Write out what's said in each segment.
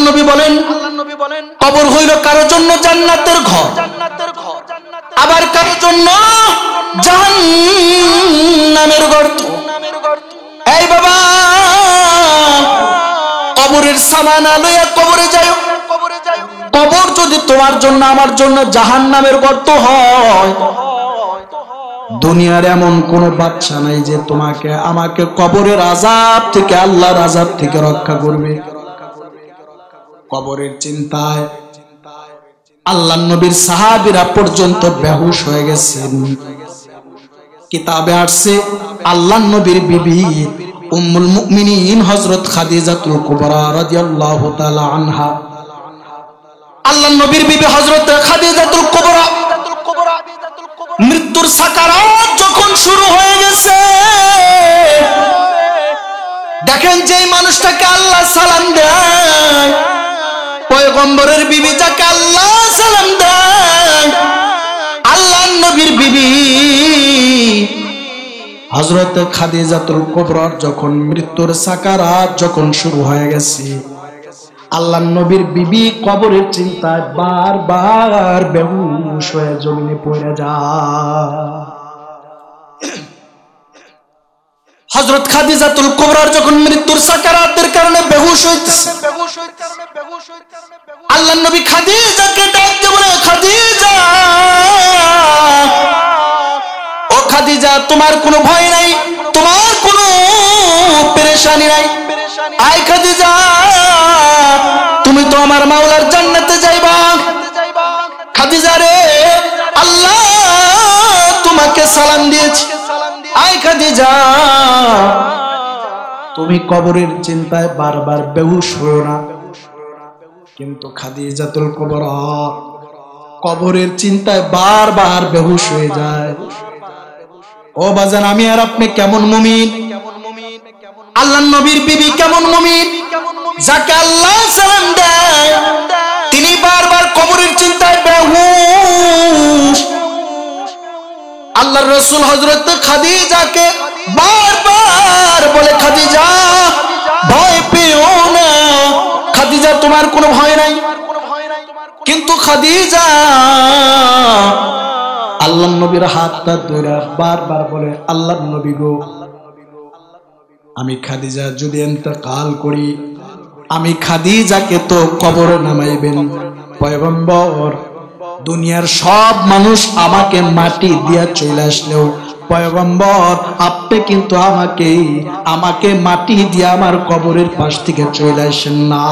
নবী বলেন কবর হইল কারো জন্য জান্নাতের ঘর, আবার কারো জন্য জাহান্নামের গর্ত। এই বাবা, কবরের সামানা লইয়া কবরে যাও। কবর যদি তোমার জন্য আমার জন্য জাহান্নামের গর্ত হয়, দুনিয়ার এমন কোন বাদশা নাই যে তোমাকে আমাকে কবরের আযাব থেকে, আল্লাহর আযাব থেকে রক্ষা করবে। কবরের চিন্তায় আল্লাহর নবীর সাহাবীরা পর্যন্ত বেহুশ হয়ে গেছেন। কিতাবে আসছে আল্লাহর নবীর বিবি উম্মুল মুমিনিন হযরত খাদিজাতুল কুবরা রাদিয়াল্লাহু তাআলা আনহা, আল্লাহর নবীর বিবি হযরত খাদিজাতুল কুবরা মৃত্যুর সাকারাত যখন শুরু হয়ে গেছে, দেখেন যে মানুষটাকে আল্লাহ সালাম দেয়, পয়গম্বরের বিবি যাকে আল্লাহ সালাম দেয়, আল্লাহর নবীর বিবি হযরত খাদিজাতুল কুবরার যখন মৃত্যুর সাকারাত যখন শুরু হয়ে গেছে, আল্লাহর নবীর বিবি কবরের চিন্তায় বারবার বেহুশ হয়ে জমিনে পড়ে যায়। হযরত খাদিজাতুল কুবরার যখন মৃত্যুর সাকারাতের কারণে বেহুশ হইতেছে, আল্লাহর নবী খাদিজাকে ডাক দিয়ে বলে, খাদিজা, ও খাদিজা, তোমার কোনো ভয় নাই, তোমার কোনো পেরেশানি নাই। আয় খাদিজা, তুমি তো আমার মাওলার জান্নাতে যাইবা। খাদিজা রে, আল্লাহ তোমাকে সালাম দিয়েছে। আয় খাদিজা, তুমি কবরের চিন্তায় বারবার বেহুশ হও না। কিন্তু খাদিজাতুল কুবরা কবরের চিন্তায় বারবার বেহুশ হয়ে যায়। ও বাজান, আমি আর আপনি কেমন মুমিন, আল্লাহর নবীর বিবি কেমন মুমিন, যাকে আল্লাহ সালাম দেয় তিনি বারবার কবরের চিন্তায় বেহুশ। আল্লাহর রাসূল হযরত খাদিজাকে বারবার বলে, খাদিজা ভয় পেও না, খাদিজা তোমার কোনো ভয় নাই। কিন্তু খাদিজা আল্লাহর নবীর হাতটা ধরে বারবার বলে, আল্লাহর নবী গো, আমি খাদিজা যদি ইন্তেকাল করি, আমি খাদিজাকে তো কবরে নামাইবেন পয়গম্বর। দুনিয়ার সব মানুষ আমাকে মাটি দিয়া চলে আসলেও পয়গম্বর আপনি কিন্তু আমাকে মাটি দিয়ে আমার কবরের পাশ থেকে চলে আসেন না।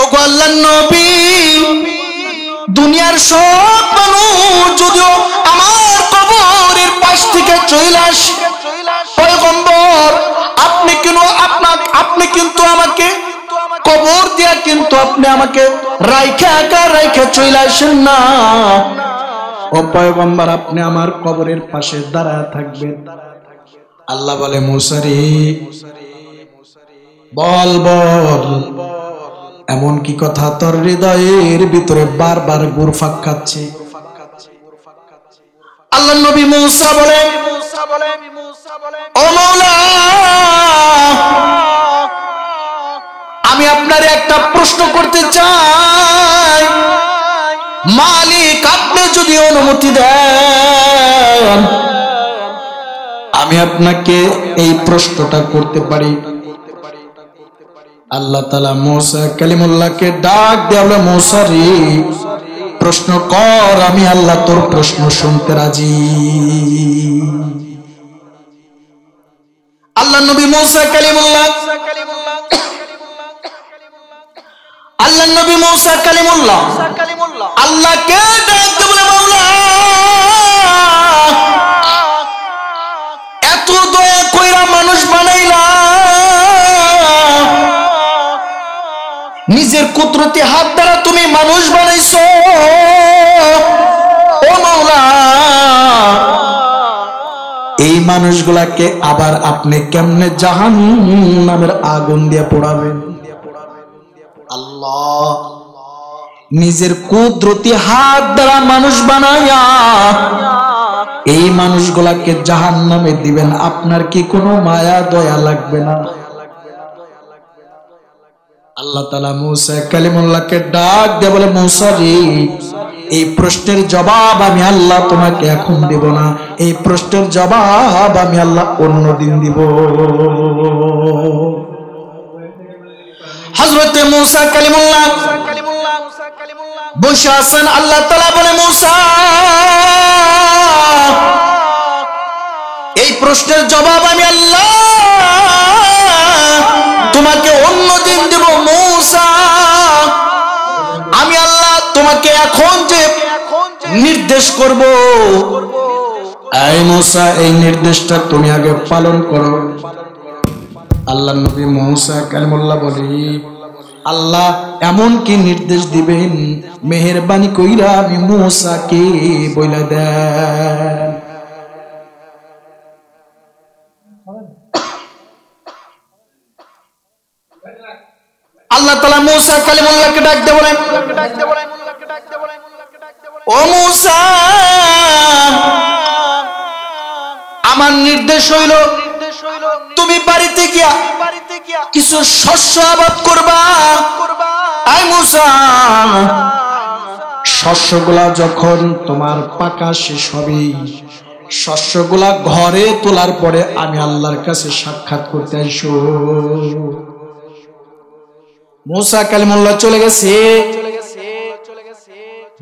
ওগো আল্লাহর নবী, দুনিয়ার সব মানুষ যদিও আমার কবরের পাশ থেকে চলে আসে, পয়গম্বর আপনি কিন্তু আমাকে কবর দিয়া কিন্তু আপনি আমাকে রাইখা চলে আসেন না। ও পয়গম্বর, আপনি আমার কবরের পাশে দাঁড়ায় থাকবেন। আল্লাহ বলে, মূসা রে, বল বল, এমন কি কথা তোর হৃদয়ের ভিতরে বারবার ঘুরপাক খাচ্ছে? আল্লাহর নবী মূসা বলে, ও মাওলা, আমি আপনারে একটা প্রশ্ন করতে চাই। মালিক আপনি যদি অনুমতি দেন, আমি আপনাকে এই প্রশ্নটা করতে পারি। আল্লাহ তাআলা মূসা কালিমুল্লাহকে ডাক দিয়ে বলে, মূসা রে, প্রশ্ন কর, আমি আল্লাহ তোর প্রশ্ন শুনতে রাজি। আল্লাহ নবী মূসা কালিমুল্লাহ আল্লাহকে ডাক দিয়ে বলে, মাওলা, এত দয়া কইরা মানুষ বানাইলা, নিজের কুদরতি হাত দ্বারা তুমি মানুষ বানাইছো, ও মাওলা, এই মানুষগুলাকে আবার আপনি কেমনে জাহান্নামের আগুন দিয়ে পোড়াবেন? আল্লাহ নিজের কুদরতি হাত দ্বারা মানুষ বানায়া এই মানুষগুলাকে জাহান্নামে দিবেন, আপনার কি কোনো মায়া দয়া লাগবে না? আল্লাহ তাআলা মূসা কালিমুল্লাহকে ডাক দিয়ে বলে, মূসা রে, এই প্রশ্নের জবাব আমি আল্লাহ তোমাকে এখন দেব না, এই প্রশ্নের জবাব আমি আল্লাহ অন্যদিন দিব। হযরতে মূসা কালিমুল্লাহ বসে আছেন। আল্লাহ তাআলা বলে, মূসা, এই প্রশ্নের জবাব আমি আল্লাহ তোমাকে অন্যদিন দেব। মূসা, আমি আল্লাহ তোমাকে এখন যে নির্দেশ করব, এই মূসা, এই নির্দেশটা তুমি আগে পালন করো। আল্লাহর নবী মূসা কালিমুল্লাহ বলে, আল্লাহ এমন কি নির্দেশ দিবেন, মেহেরবানি কইরা আমি মূসাকে বইলা দেন। আল্লাহ তাআলা মূসা কালিমুল্লাহকে ডাক দিয়ে বলেন, ও মূসা, আমার নির্দেশ হইল তুমি বাড়িতে গিয়া কিছু শস্য আবাদ করবা। আই মূসা, শস্যগুলা যখন তোমার পাকা শেষ হবে, শস্যগুলা ঘরে তোলার পরে আমি আল্লাহর কাছে সাক্ষাৎ করতে আইসো। মূসা কালিমুল্লাহ চলে গেছে।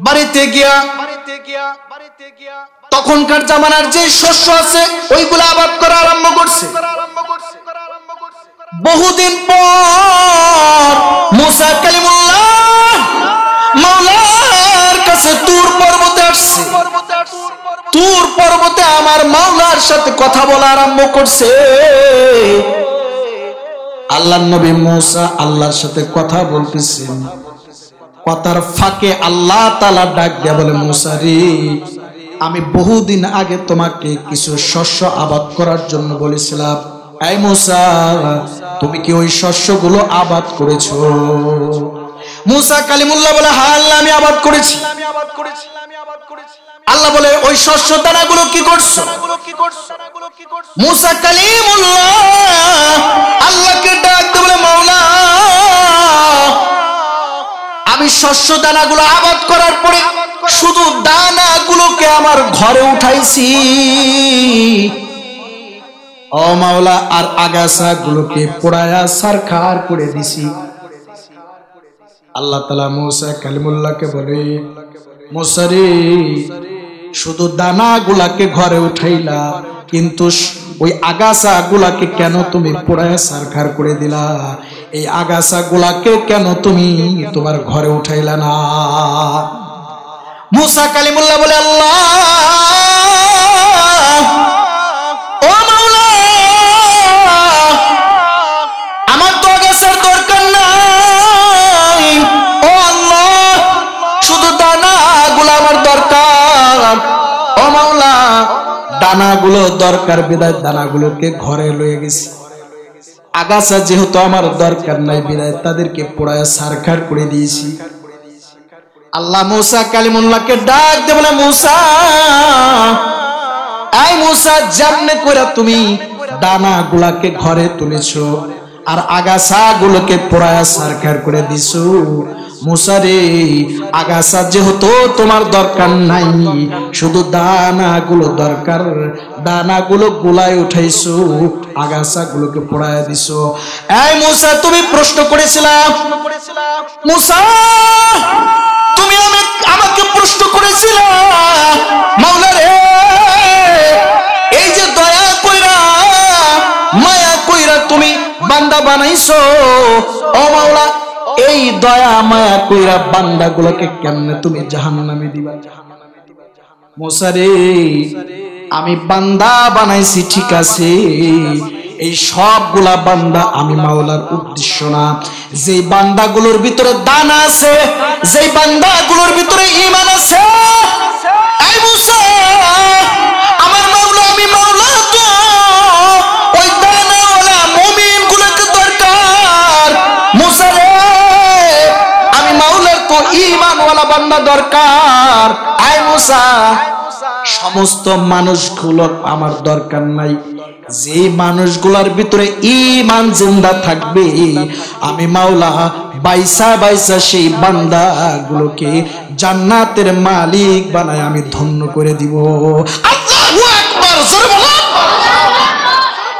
বাড়িতে গিয়া তখনকার জামানার যে শস্য আছে ওইগুলো আবাদ করা আরম্ভ করছে। বহুদিন পর মূসা কালিমুল্লাহ মাওলার কাছে তুর পর্বতে আসছে। তুর পর্বতে আমার মাওলার সাথে কথা বলা আরম্ভ করছে। আল্লাহর নবী মূসা আল্লাহর সাথে কথা বলতেছেন। কথার ফাঁকে আল্লাহ তাআলা ডাক দিয়ে বলে, মূসা রে, আমি বহুদিন আগে তোমাকে কিছু শস্য আবাদ করার জন্য বলেছিলাম। এই মূসা, তুমি কি ওই শস্যগুলো আবাদ করেছো? মূসা কালিমুল্লাহ বলে, হ্যাঁ আল্লাহ, আমি আবাদ করেছি। আল্লাহ বলে, ওই শস্য দানাগুলো কি করছো? মূসা কালিমুল্লাহ আল্লাহকে ডাক দিয়ে বলে, মাওলা, আমি শস্য দানাগুলো আবাদ করার পরে শুধু দানাগুলোকে আমার ঘরে উঠাইছি, ও মাওলা, আর আগাছাগুলোকে পোড়ায়া ছারখার করে দিছি। আল্লাহ তাআলা মূসা কালিমুল্লাহকে বলে, মূসা রে, শুধু দানাগুলাকে ঘরে উঠাইলা, কিন্তু ওই আগাছাগুলাকে কেন তুমি পোড়ায়া ছারখার করে দিলা? এই আগাছাগুলাকে কেন তুমি তোমার ঘরে উঠাইলা না? মূসা কালিমুল্লাহ বলে, আল্লাহ, ও মাওলা, আমার তো আগাছার দরকার নাই। ও আল্লাহ, শুধু দানাগুলো আমার দরকার। ও মাওলা, দানাগুলো দরকার বিদায় দানাগুলোকে ঘরে লয়ে গেছি। আগাছা যেহেতু আমার দরকার নাই বিদায় তাদেরকে পোড়ায় ছারখার করে দিয়েছি। আল্লাহ মূসা কালিমুল্লাহকে ডাক দিয়ে বলে, মূসা, এই মূসা, যেমনে করে তুমি দানাগুলাকে ঘরে তুলেছো আর আগাছাগুলোকে পোড়ায় ছারখার করে দিছো, মূসা রে, আগাছা যেহেতু তোমার দরকার নাই, শুধু দানাগুলো দরকার, দানাগুলো গুলায় উঠাইছো, আগাছাগুলোকে পোড়ায় দিছো। এই মূসা, তুমি প্রশ্ন করেছিলাম, মূসা, তুমি আমাকে প্রশ্ন করেছিলা, মাওলা রে, এই যে দয়া কইরা মায়া কইরা তুমি বান্দা বানাইছো, ও মাওলা, এই দয়া মায়া কইরা বান্দাগুলোকে কেমনে তুমি জাহান্নামে দিবা? মূসা রে, আমি বান্দা বানাইছি ঠিক আছে, এই সবগুলা বান্দা আমি মাওলার উদ্দেশ্য না। যেই বান্দাগুলোর ভিতরে দানা আছে, যেই বান্দাগুলোর ভিতরে ঈমান আছে, এই মূসা, আমার মাওলা, আমি মাওলা তো ওই দানাওয়ালা মুমিনগুলোকে দরকার। মূসা রে, আমি মাওলার তো ঈমানওয়ালা বান্দা দরকার। এই মূসা, সমস্ত মানুষগুলো আমার দরকার নাই, যে মানুষগুলোর ভিতরে ঈমান জিন্দা থাকবে আমি মাওলা বাইসা বাইসা সেই বান্দাগুলোকে জান্নাতের মালিক বানায় আমি ধন্য করে দিব। আল্লাহু আকবার, জোরে বলো।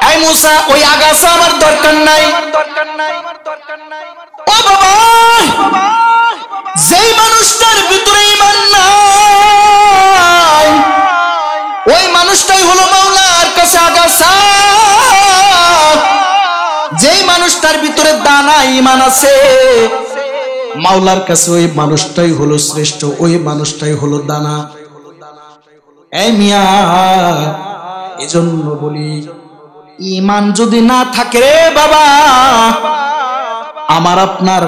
এই মুসা, ওই আগাছা আমার দরকার নাই। ও বাবা, যেই মানুষটার ভিতরে ঈমান নাই ওই মানুষটাই হলো মাওলার কাছে আগাছা। যেই মানুষটার ভিতরে দানা ঈমান আছে মাওলার কাছে ওই মানুষটাই হলো শ্রেষ্ঠ, ওই মানুষটাই হলো দানা। এই মিয়া, এজন্য বলি ঈমান যদি না থাকে রে বাবা, আমার আপনার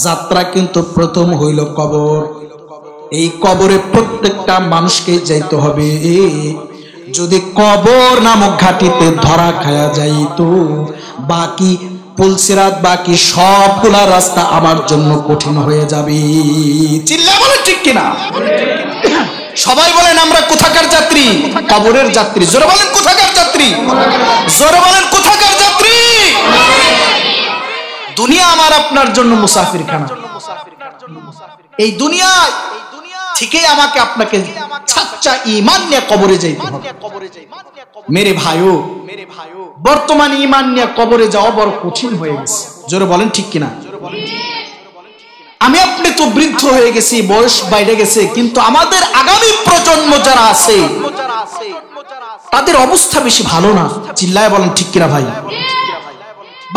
যাত্রা কিন্তু প্রথম হইল কবর। এই কবরে প্রত্যেকটা মানুষকে যাইতে হবে। যদি কবর নামক ঘাটিতে ধরা খায়া যাইতো বাকি পুলসিরাত বাকি সবগুলা রাস্তা আমার জন্য কঠিন হয়ে যাবে। চিল্লা বলে ঠিক কিনা? সবাই বলেন আমরা কোথাকার যাত্রী? কবরের যাত্রী। জোরে বলেন কোথাকার যাত্রী? জোরে বলেন কোথাকার যাত্রী? দুনিয়া আমার আপনার জন্য মুসাফিরখানা। এই দুনিয়ায় ঠিকই আমাকে আপনাকে সাচ্চা ঈমান নিয়ে কবরে যাইতে হবে। মেরে ভাইও, বর্তমান ঈমান নিয়ে কবরে যাওয়া বড় কঠিন হয়ে গেছে। জোরে বলেন ঠিক কিনা? আমি আপনি তো বৃদ্ধ হয়ে গেছি, বয়স বাইরে গেছে, কিন্তু আমাদের আগামী প্রজন্ম যারা আছে তাদের অবস্থা বেশি ভালো না। চিল্লায় বলেন ঠিক কিনা ভাই?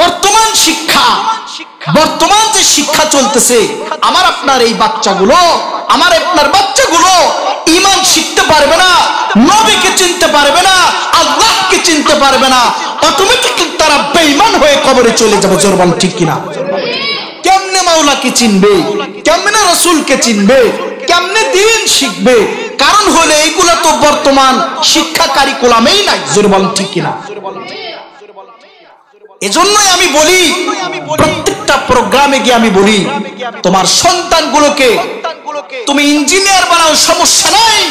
বর্তমান শিক্ষা, বর্তমান যে শিক্ষা চলতেছে, আমার আপনার এই বাচ্চাগুলো, আমার আপনার বাচ্চাগুলো ঈমান শিখতে পারবে না, নবীকে চিনতে পারবে না, আল্লাহকে চিনতে পারবে না, অটোমেটিক্যালি তারা বেঈমান হয়ে কবরে চলে যাবে। জোর বলেন ঠিক কিনা? কেমনে মাওলাকে চিনবে, কেমনে রাসূলকে চিনবে, কেমনে দ্বীন শিখবে? কারণ হলো এইগুলা তো বর্তমান শিক্ষা কারিকুলামেই নাই। জোর বলেন ঠিক কিনা? এজন্যই আমি বলি, প্রত্যেকটা প্রোগ্রামে গিয়ে আমি বলি, তোমার সন্তানগুলোকে তুমি ইঞ্জিনিয়ার বানাও সমস্যা নাই,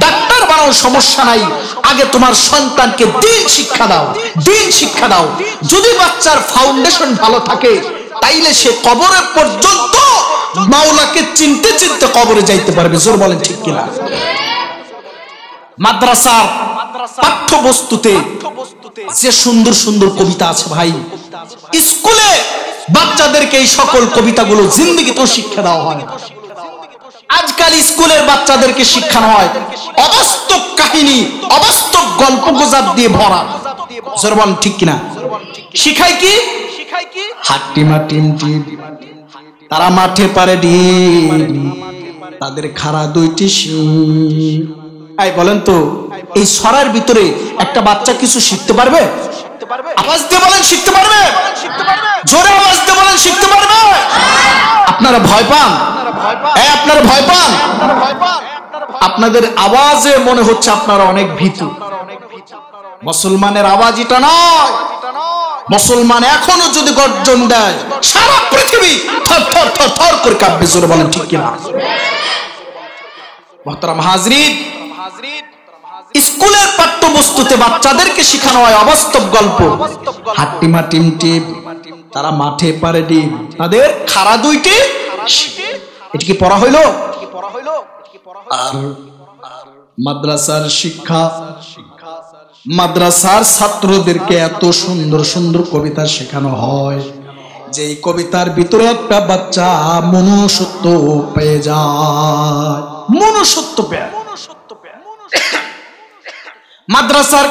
ডাক্তার বানাও সমস্যা নাই, আগে তোমার সন্তানকে দ্বীন শিক্ষা দাও, দ্বীন শিক্ষা দাও। যদি বাচ্চার ফাউন্ডেশন ভালো থাকে তাইলে সে কবরে পর্যন্ত মাওলাকে চিনতে চিনতে কবরে যাইতে পারবে। জোর বলেন ঠিক কিনা? মাদ্রাসার পাঠ্যবস্তুতে যে সুন্দর সুন্দর কবিতা আছে ভাই, স্কুলে বাচ্চাদেরকে এই সকল কবিতাগুলো জিন্দেগিতেও শিক্ষা দেওয়া হয়। আজকাল স্কুলের বাচ্চাদেরকে শিক্ষানো হয় অবাস্তব কাহিনী, অবাস্তব গল্প গুজব দিয়ে ভরা। জোর বলেন ঠিক কিনা? শিখায় কি? হাট্টিমা টিমটি, তারা মাঠে পারে ডিম, তাদের খাড়া দুইটি শিং। এই বলেন তো, এই সরার ভিতরে একটা বাচ্চা কিছু শিখতে পারবে? আওয়াজ দিয়ে বলেন শিখতে পারবে? জোরে আওয়াজ দিয়ে বলেন শিখতে পারবে? আপনারা ভয় পান? আপনারা ভয় পান? আপনাদের আওয়াজে মনে হচ্ছে আপনারা অনেক ভীতু। মুসলমানের আওয়াজ এটা নয়। মুসলমান এখনো যদি গর্জন দেয় সারা পৃথিবী থর থর থর থর করে কাঁপবে। জোরে বলেন ঠিক কিনা? মুহতারাম হাজরিন, স্কুলের পাঠ্যবস্তুতে বাচ্চাদেরকে শেখানো হয় অবাস্তব গল্প। হাট্টিমা টিমটিম, তারা মাঠে পারে ডিম, তাদের খাড়া দুইটি। এটা কি পড়া হইলো? আর মাদ্রাসার শিক্ষা, মাদ্রাসার ছাত্রদেরকে এত সুন্দর সুন্দর কবিতা শেখানো হয় যে এই কবিতার ভিতরে একটা বাচ্চা মনুষ্যত্ব পেয়ে যায়। মনুষ্যত্ব পেয়ে মাদ্রাসার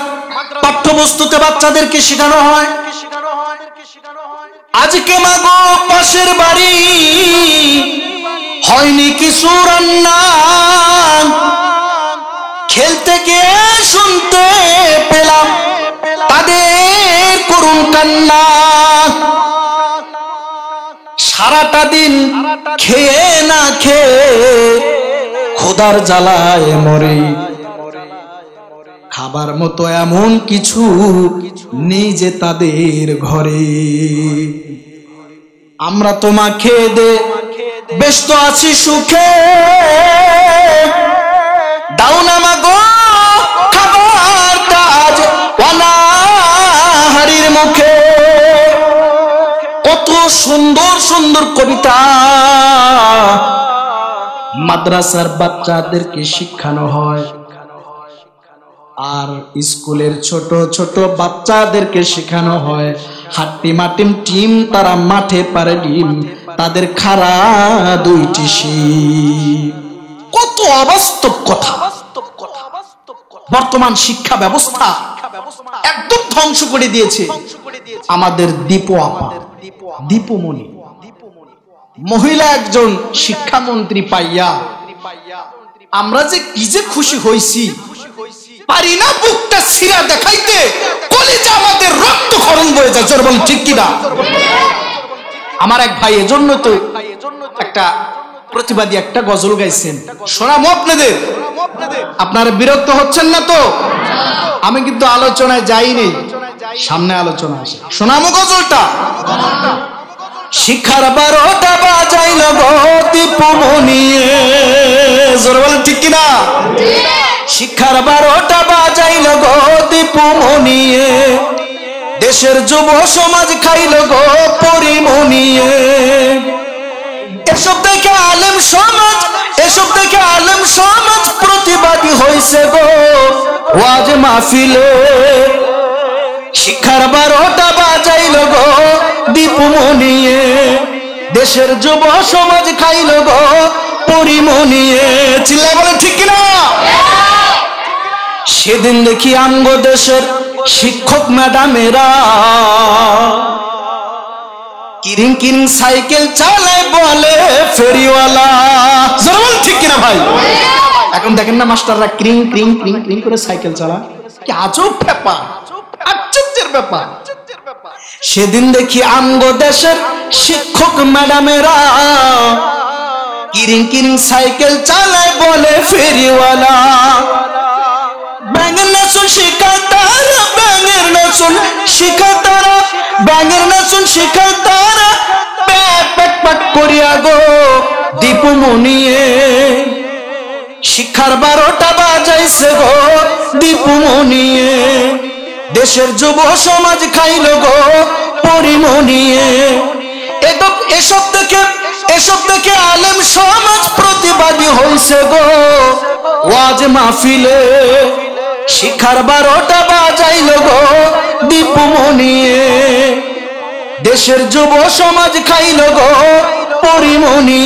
পাঠ্যবস্তুতে বাচ্চাদেরকে শেখানো হয়, আজকে মাগো পাশের বাড়ি হয়নি কিছু রান্না, খেলতে গিয়ে শুনতে পেলাম তাদের করুণ কান্না। সারাটা দিন খেয়ে না খেয়ে খোদার জ্বালায় মরে, খাবার মতো এমন কিছু নেই যে তাদের ঘরে। আমরা তোমাকে দে ব্যস্ত আছি সুখে, দাও না মাগো খাবারটা আজ অনাহারীর মুখে। কত সুন্দর সুন্দর কবিতা মাদ্রাসার বাচ্চাদেরকে শিখানো হয়, আর স্কুলের ছোট ছোট বাচ্চাদেরকে শেখানো হয় হাট্টি মাটিম টিম, তারা মাঠে পারে ডিম, তাদের খাড়া দুইটি শির। কত অবাস্তব কথা। বর্তমান শিক্ষা ব্যবস্থা একদম ধ্বংস করে দিয়েছে আমাদের দীপু আপা, দীপুমণি মহিলা একজন শিক্ষামন্ত্রী পাইয়া আমরা যে কি যে খুশি হইছি, পারি না বুকটা ছিঁড়া দেখাইতে, কলিজা আমাদের রক্তক্ষরণ বয়ে যায়। জোর বল ঠিক কিনা? আমার এক ভাই এজন্য তো একটা প্রতিবাদী একটা গজল গাইছেন, শোনাবো আপনাদের। আপনারা বিরক্ত হচ্ছেন না তো? আমি কিন্তু আলোচনায় যাইনি, সামনে আলোচনা আসে। শোনাবো গজলটা। শিক্ষার 12টা বাজাইল গো দীপুমণি, জোর বল ঠিক কিনা? শিক্ষার 12টা বাজাইল গো দীপুমণি, দেশের যুব সমাজ খাইল গো পরিমণি। এসব দেখে আলেম সমাজ, এসব দেখে আলেম সমাজ প্রতিবাদী হইছে গো ওয়াজ মাহফিলে। শিক্ষার 12টা বাজাইল গো দীপুমণি, দেশের যুব সমাজ খাইল গো পরিমণি। চিল্লায় বলে ঠিক কিনা? সেদিন দেখি আমগো দেশের শিক্ষক ম্যাডামেরা কিরিং কিরিং সাইকেল চালায় বলে ফেরিওয়ালা। জরুর ঠিক কিনা ভাই? এখন দেখেন না মাস্টাররা ক্রিং ক্রিং ক্রিং ক্রিং করে সাইকেল চালায়, কি আজব ব্যাপার, আশ্চর্যের ব্যাপার। সেদিন দেখি আমগো দেশের শিক্ষক ম্যাডামেরা কিরিং কিরিং সাইকেল চালায় বলে ফেরিওয়ালা। ব্যাঙের নাচন শিখায় তারা, ব্যাঙের নাচন শিখায় তারা, ব্যাঙের নাচন শিখায় তারা, প্যাট প্যাট করিয়া গো দীপুমণি। শিক্ষার 12টা বাজাইছে গো দীপুমণি, দেশের যুব সমাজ খাইল গো পরিমণি। এসব থেকে আলেম সমাজ প্রতিবাদী হইছে গো ওয়াজ মাহফিলে। শিক্ষার 12টা বাজাইল গো দীপুমণি, দেশের যুব সমাজ খাইল গো পরিমণি।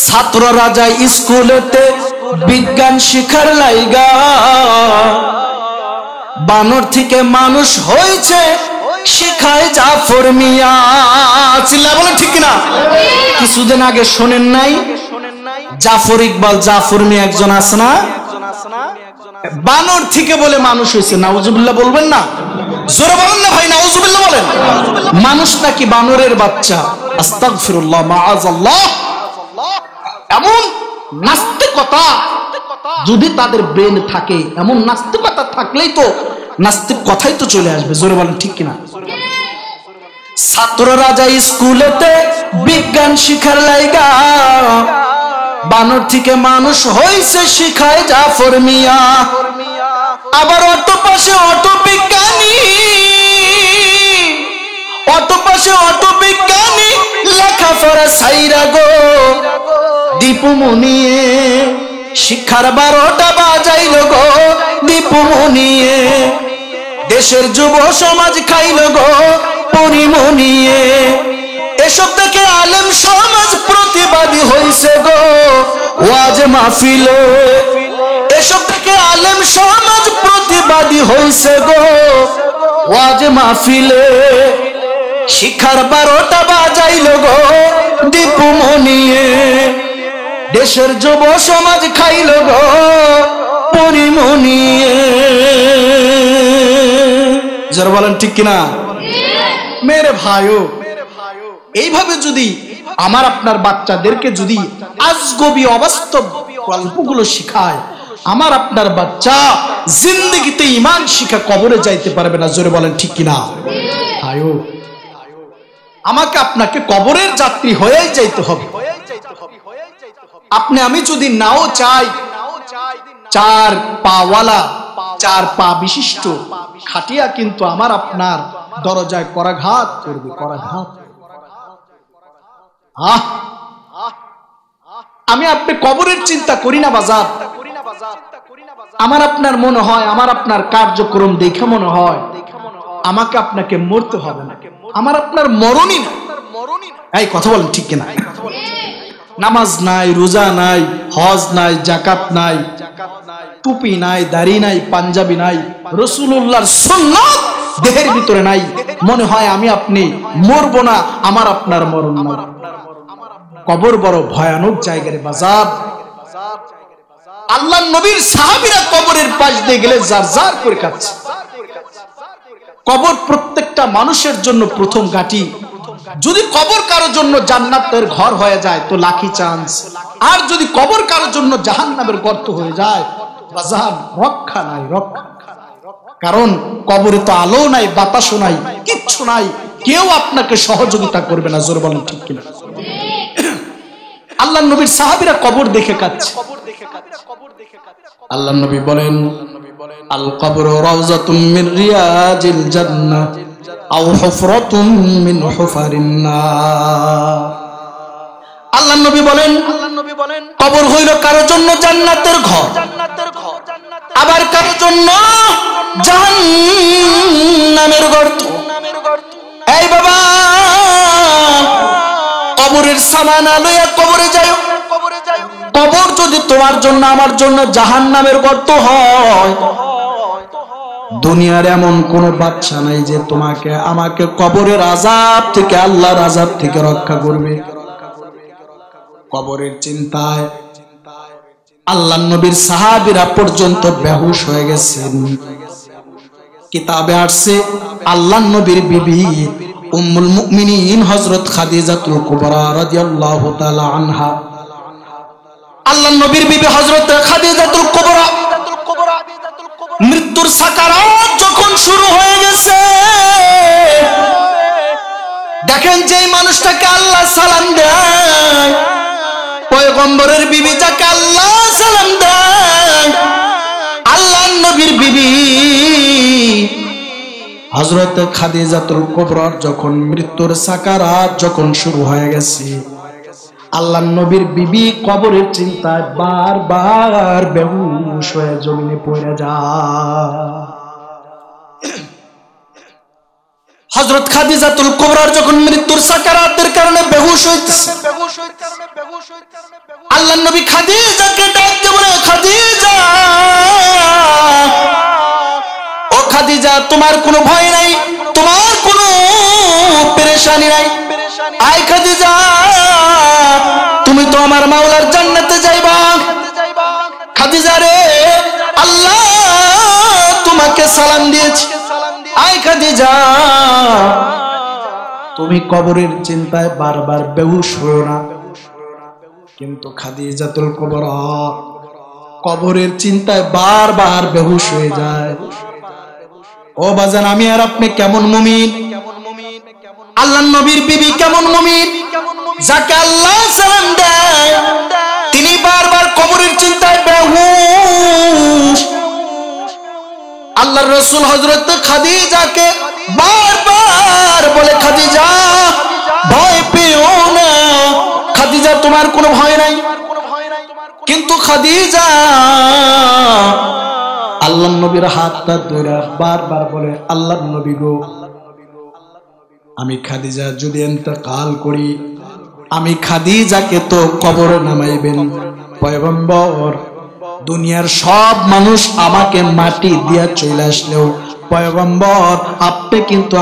ছাত্ররা যায় স্কুলেতে বিজ্ঞান শিখার লাইগা, বানর থেকে মানুষ হয়েছে শিখায় জাফর মিয়া। চিল্লা বলে ঠিক কিনা? কিছুদিন আগে শোনেন নাই জাফর ইকবাল, জাফর মিয়া একজন আছে না, বানর থেকে বলে মানুষ হয়েছে। নাউজুবিল্লাহ বলবেন না? জোরে বলেন না ভাই, নাউজুবিল্লাহ বলেন। মানুষ নাকি বানরের বাচ্চা? আস্তাগফিরুল্লাহ, মাআযাল্লাহ। এমন নাস্তিকতা যদি তাদের ব্রেন থাকে, এমন নাস্তিকতা থাকলেই তো নাস্তিক কথাই তো চলে আসবে। জোরে বলেন ঠিক কিনা? ছাত্ররা যায় স্কুলেতে বিজ্ঞান শিখার লাইগা, বানর থেকে মানুষ হইছে শিখায় জাফর মিয়া। আবার অটো পাশে অটো বিজ্ঞানী, অটো পাশে অটো বিজ্ঞানী লেখাপড়া ছাইরা গো দীপুমণি। শিক্ষার 12টা বাজাইল গো দীপুমণি, দেশের যুব সমাজ খাইল গো পরিমণি। এসব থেকে আলেম সমাজ প্রতিবাদী হইছে গো ওয়াজ মাহফিলে। এসব থেকে আলেম সমাজ প্রতিবাদী হইছে গো ওয়াজ মাহফিলে। শিক্ষার 12টা বাজাইল গো দীপুমণি, দেশের যুব সমাজ খাইল গো পরিমণি। যারা বলেন ঠিক কিনা? মেরে ভাইও, এইভাবে যদি আমার আপনার বাচ্চাদেরকে যদি আজগবি অবাস্তব গল্পগুলো শিখায়, আমার আপনার বাচ্চা জিন্দেগিতে ঈমান শিখা কবরে যাইতে পারবে না। জোরে বলেন ঠিক কিনা? ভাইও, আমাকে আপনাকে কবরের যাত্রী হয়েই যাইতে হবে। আপনি আমি যদি নাও চাই, চার পাওয়ালা, চার পা বিশিষ্ট খাটিয়া কিন্তু আমার আপনার দরজায় করাঘাত করবে, করাঘাত। আমি আপনি কবরের চিন্তা করি না বাজার। আমার আপনার মনে হয়, আমার আপনার কার্যক্রম দেখে মনে হয় আমাকে আপনাকে মরতে হবে না, আমার আপনার মরণই না। এই কথা বলেন ঠিক কিনা? নামাজ নাই, রোজা নাই, হজ নাই, যাকাত নাই, টুপি নাই, দাড়ি নাই, পাঞ্জাবি নাই, রাসূলুল্লাহর সুন্নাত দেহের ভিতরে নাই, মনে হয় আমি আপনি মরবো না, আমার আপনার মরণ না। কবর বড় ভয়ানক জায়গা রে বাজার। আল্লাহর নবীর সাহাবীরা কবরের পাশ দিয়ে গেলে জার জার করে কাঁদছে। কবর প্রত্যেকটা মানুষের জন্য প্রথম ঘাঁটি। যদি কবর কারোর জন্য জান্নাতের ঘর হয়ে যায় তো লাকি চান্স, আর যদি কবর কারোর জন্য জাহান্নামের গর্ত হয়ে যায় বাজার রক্ষা নাই, রক্ষা। কারণ কবরে তো আলো নাই, বাতাসও নাই, কিচ্ছু নাই, কেউ আপনাকে সহযোগিতা করবে না। জোর বলেন ঠিক কিনা? আল্লাহর নবীর সাহাবীরা কবর দেখে কাঁদছে। আল্লাহর নবী বলেন, আল কবরু রাউযাতুম মিন রিয়াজিল জান্নাহ আও হুফরাতুম মিন হুফারিন নার। আল্লাহর নবী বলেন, কবর হইল কারোর জন্য জান্নাতের ঘর, আবার কারোর জন্য জাহান্নামের গর্ত। এই বাবা, কবরের সামানা লইয়া কবরে যাও। কবর যদি তোমার জন্য আমার জন্য জাহান্নামের গর্ত হয়, দুনিয়ার এমন কোন বাদশা নাই যে তোমাকে আমাকে কবরের আযাব থেকে, আল্লাহর আযাব থেকে রক্ষা করবে। কবরের চিন্তায় আল্লাহর নবীর সাহাবীরা পর্যন্ত বেহুশ হয়ে গেছেন। কিতাবে আসছে আল্লাহর নবীর বিবি উম্মুল মুমিনিন হযরত খাদিজাতুল কুবরা রাদিয়াল্লাহু তাআলা আনহা, আল্লাহর নবীর বিবি হযরত খাদিজাতুল কুবরা মৃত্যুর সাকারাত যখন শুরু হয়ে গেছে, দেখেন যে মানুষটাকে আল্লাহ সালাম দেয়, পয়গম্বরের বিবি যাকে আল্লাহ সালাম দেয়, আল্লাহর নবীর বিবি হযরত খাদিজাতুল কুবরার যখন মৃত্যুর সাকারাত যখন শুরু হয়ে গেছে, আল্লাহর নবীর বিবি কবরের চিন্তায় বারবার বেহুশ হয়ে জমিনে পড়ে যায়। হযরত খাদিজাতুল কুবরার যখন মৃত্যুর সাকারাতের কারণে বেহুশ হইতেছে, আল্লাহর নবী খাদিজাকে ডাক দিয়ে বলে, খাদিজা, ও খাদিজা, তোমার কোনো ভয় নাই, তোমার কোনো পেরেশানি নাই। আয় খাদিজা, তুমি তো আমার মাওলার জান্নাতে যাইবা। খাদিজা রে, আল্লাহ তোমাকে সালাম দিয়েছে। আয় খাদিজা, তুমি কবরের চিন্তায় বারবার বেহুশ হও না। কিন্তু খাদিজাতুল কুবরা কবরের চিন্তায় বারবার বেহুশ হয়ে যায়। ও বাজান, আমি আর আপনি কেমন মুমিন, আল্লাহর নবীর বিবি কেমন মুমিন, যাকে আল্লাহ সালাম দেয় তিনি বারবার কবরের চিন্তায় বেহুশ। আল্লাহর রাসূল হযরত খাদিজাকে বারবার বলে, খাদিজা ভয় পেও না, খাদিজা তোমার কোনো ভয় নাই। কিন্তু খাদিজা আল্লাহর নবীর হাতটা ধরে বারবার বলে, আল্লাহর নবী গো, আমি খাদিজা যদি ইন্তেকাল করি, আমি খাদিজাকে তো কবরে নামাইবেন পয়গম্বর। দুনিয়ার সব মানুষ আমাকে মাটি দিয়া চলে আসলেও পয়গম্বর আপনি কিন্তু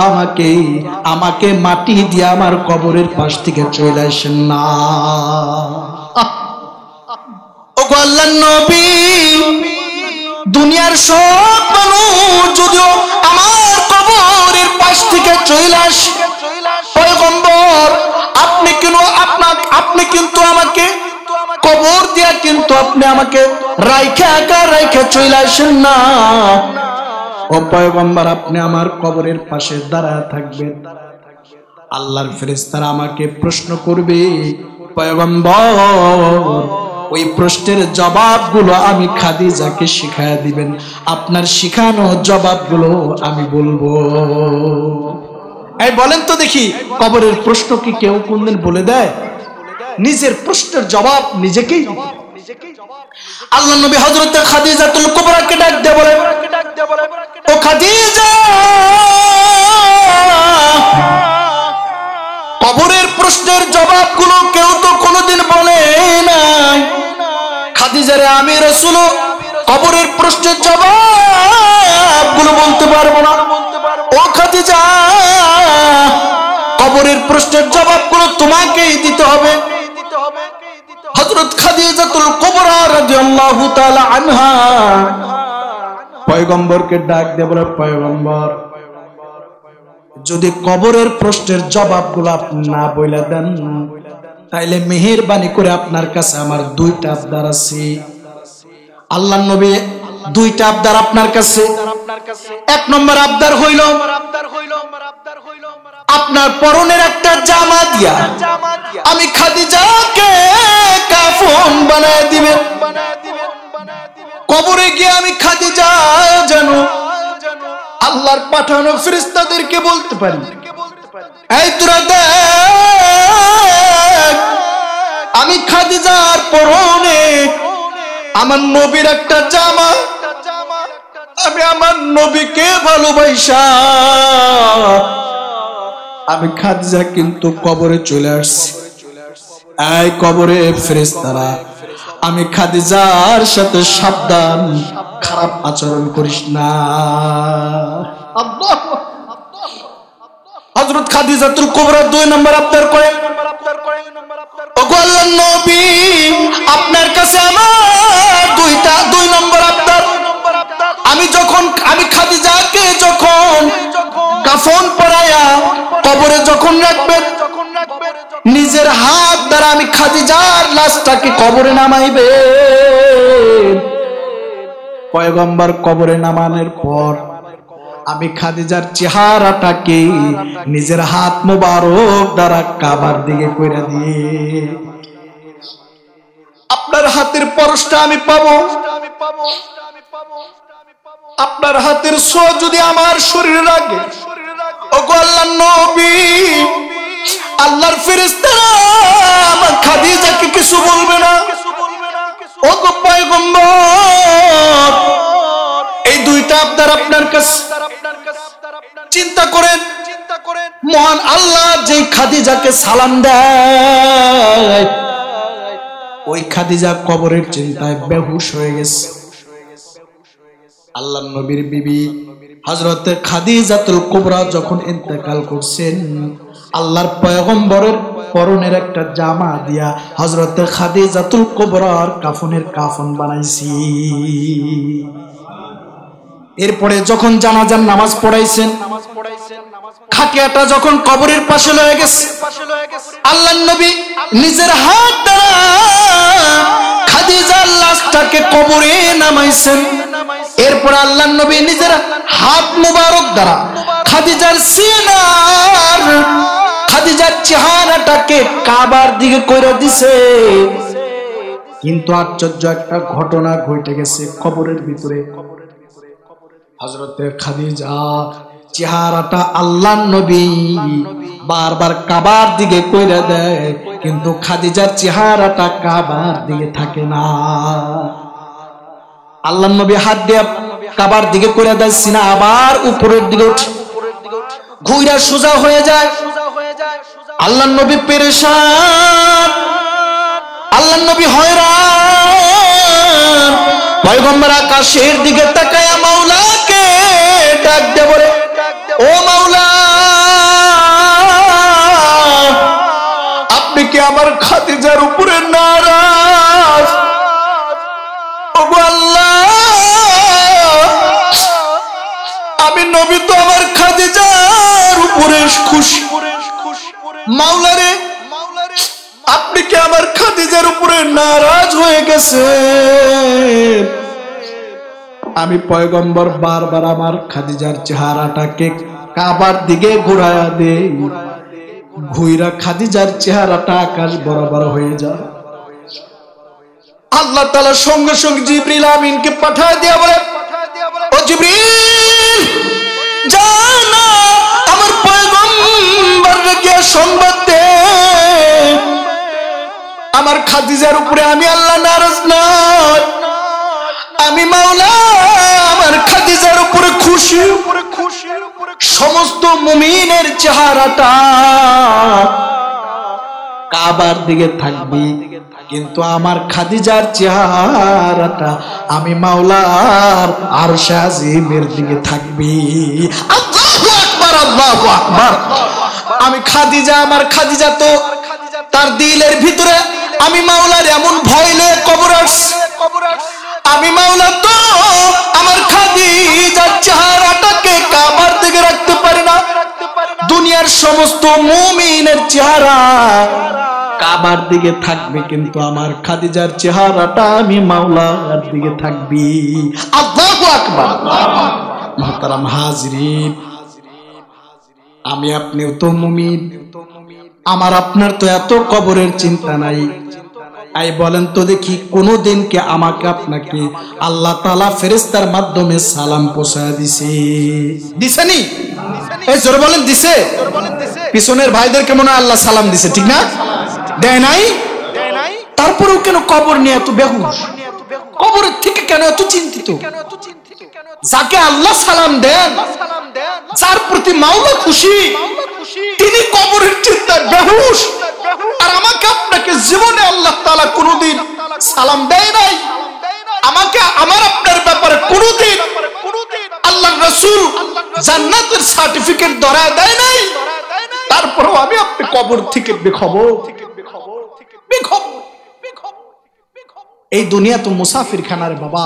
আমাকে মাটি দিয়ে আমার কবরের পাশ থেকে চলে আসেন না। ওগো আল্লাহর নবী, দুনিয়ার সব মানুষ যদিও আমার কবরের পাশ থেকে চলে আসে, পয়গম্বর আপনি কিন্তু আমাকে কবর দিয়া কিন্তু আপনি আমাকে রাইখা চলে আসেন না। ও পয়গম্বর, আপনি আমার কবরের পাশে দাঁড়ায় থাকবেন। আল্লাহর ফেরেশতারা আমাকে প্রশ্ন করবে, পয়গম্বর ওই প্রশ্নের জবাবগুলো আমি খাদিজাকে শিখায়া দিবেন, আপনার শিখানো জবাবগুলো আমি বলবো। এই বলেন তো দেখি, কবরের প্রশ্ন কি কেউ কোনদিন বলে দেয়? নিজের প্রশ্নের জবাব নিজেকেই দিতে হবে। আল্লাহর নবী হযরত খাদিজাতুল কুবরাকে ডাক দিয়ে বলে, ও খাদিজা, কবরের প্রশ্নের জবাবগুলো কেউ তো কোনোদিন বলে নাই। খাদিজারে আমি রাসূল কবরের প্রশ্নের জবাবগুলো বলতে পারবো না। ও খাদিজা, কবরের প্রশ্নের জবাবগুলো তোমাকেই দিতে হবে। হযরত খাদিজাতুল কুবরা রাদিয়াল্লাহু তাআলা আনহা পয়গম্বরকে ডাক দিয়ে বলে, পয়গম্বর, যদি কবরের প্রশ্নের জবাবগুলো আপনি না বলে দেন, তাইলে মেহেরবানি করে আপনার কাছে আমার দুইটা আবদার আছে। আল্লাহর নবী, দুইটা আবদার আপনার কাছে। এক নম্বর আবদার হইল, আপনার পরনের একটা জামা দিয়া আমি খাদিজাকে কাফন বানায় দিবেন। কবরে গিয়ে আমি খাদিজা যেন আল্লাহর পাঠানো ফেরেশতাদেরকে বলতে পারি, এই তোরা দেখ, আমি খাদিজার পরনে আমার নবীর একটা জামা, আমি আমার নবীকে ভালোবাসা আমি খাদিজা কিন্তু কবরে চলে আসছি। এই কবরে ফেরেশতারা, আমি খাদিজার সাথে সাবধান, খারাপ আচরণ করিস না। হযরত খাদিজাতুল কুবরা 2 নম্বর আবদার করে, ওগো আল্লাহর নবী, আপনার কাছে আমার 2 নম্বর আবদার। আমি খাদিজাকে যখন কাফন পরায়া কবরে যখন রাখবেন, নিজের হাত দ্বারা আমি খাদিজার লাশটাকে কবরে নামাইবে। পয়গম্বর কবরে নামানোর পর আমি খাদিজার চেহারাটাকে নিজের হাত মোবারক দ্বারা কাবার দিকে কইরা দিয়ে আপনার হাতের পরশটা আমি পাবো। আপনার হাতের ছোঁয়া যদি আমার শরীরে লাগে, ওগো আল্লাহর নবী, আল্লাহর ফেরেশতারা আমার খাদিজাকে কিছু বলবে না। ওগো পয়গম্বর, এই 2টা আবদার আপনার কাছে। চিন্তা করেন, মহান আল্লাহ যেই খাদিজাকে সালাম দেয়, ওই খাদিজা কবরের চিন্তায় বেহুশ হয়ে গেছে। আল্লাহর নবীর বিবি হযরত খাদিজাতুল কুবরা যখন ইন্তেকাল করছেন, আল্লাহর পয়গম্বরের পরনের একটা জামা দিয়া হযরত খাদিজাতুল কুবরার কাফনের কাফন বানাইছি। এরপরে যখন জানাজার নামাজ পড়াইছেন, খাটিয়াটা যখন কবরের পাশে লয়ে গেছে, আল্লাহর নবী নিজের হাত দ্বারা খাদিজার লাশটাকে কবরে নামাইছেন। এরপর আল্লাহর নবী নিজের হাত মুবারক দ্বারা খাদিজার সিনার, খাদিজার চেহারাটাকে কাবার দিকে কইরা দিছে। কিন্তু আশ্চর্য একটা ঘটনা ঘটে গেছে কবরের ভিতরে। হযরতে খাদিজা চেহারাটা আল্লাহর নবী বারবার কাবার দিকে কইরা দেয়, কিন্তু খাদিজার চেহারাটা কাবার দিকে থাকে না। আল্লাহর নবী হাত দিয়ে কাবার দিকে কইরা দেয়, সিনা আবার উপরের দিকে উঠে ঘুইরা সোজা হয়ে যায়। আল্লাহর নবী পেরেশান, আল্লাহর নবী হয়রান। পয়গম্বর আকাশের দিকে তাকায়া মাওলাকে ডাক দিয়ে বলে, ও মাওলা, আপনি কি আমার খাদিজার উপরে নারাজ? ওগো আল্লাহ, আমি নবী তো আমার খাদিজার উপরে খুশি। মাওলা রে, আপনি কি আমার খাদিজার উপরে নারাজ হয়ে গেছে? আমি পয়গম্বর বারবার আমার খাদিজার চেহারাটাকে কাবার দিকে ঘুরায়া দেই, ঘুইরা খাদিজার চেহারাটা আকাশ বরাবর হয়ে যায়। আল্লাহ তাআলা সঙ্গে সঙ্গে জিবরিল আমিনকে পাঠায় দিয়া বলে, ও জিবরিল জানা আমার পয়গম্বরকে গিয়ে সংবাদ দে আমার খাদিজার উপরে আমি আল্লাহ নারাজ নয়, আমি মাওলা আমার খাদিজার উপরে খুশি। সমস্ত মুমিনের চেহারাটা কাবার দিকে থাকবে, কিন্তু আমার খাদিজার চেহারাটা আমি মাওলার আরশে আজিমের দিকে থাকবে। আল্লাহু আকবার, আল্লাহু আকবার। আমি খাদিজা, আমার খাদিজা তো তার দিলের ভিতরে আমি মাওলার এমন ভয় লয়ে কবর আসছে, আমি মাওলা তো আমার খাদিজার চেহারাটাকে কাবার দিকে রাখতে পারি না। দুনিয়ার সমস্ত মুমিনের চেহারা কাবার দিকে থাকবে, কিন্তু আমার খাদিজার চেহারাটা আমি মাওলার দিকে থাকবে। আল্লাহু আকবার। মুহতারাম হাজিরিন, আমি আপনিও তো মুমিন, আমার আপনার তো এত কবরের চিন্তা নাই। আই বলেন তো দেখি, কোনদিন কে আমাকে আপনাকে আল্লাহ তাআলা ফেরেশতার মাধ্যমে সালাম পৌঁছায় দিছে? দিছেনি? এই জোরে বলেন দিছে? পিছনের ভাইদেরকে মনে হয় আল্লাহ সালাম দিছে, ঠিক না? দেয় নাই? তারপরেও কেন কবর নিয়ে এত বেহুশ? কবরের থেকে কেন এত চিন্তিত? যাকে আল্লাহ সালাম দেন, যার প্রতি মাওলা খুশি, তিনি কবরের চিন্তায় বেহুশ। আর আমাকে আপনাকে জীবনে আল্লাহ তাআলা কোনদিন সালাম দেয় নাই, আমাকে আমার আপনার ব্যাপারে কোনদিন আল্লাহর রাসূল জান্নাতের সার্টিফিকেট ধরায় দেয় নাই। তারপরেও আমি আপনি কবর থেকে বেখবর। এই দুনিয়া তো মুসাফির খানা রে বাবা।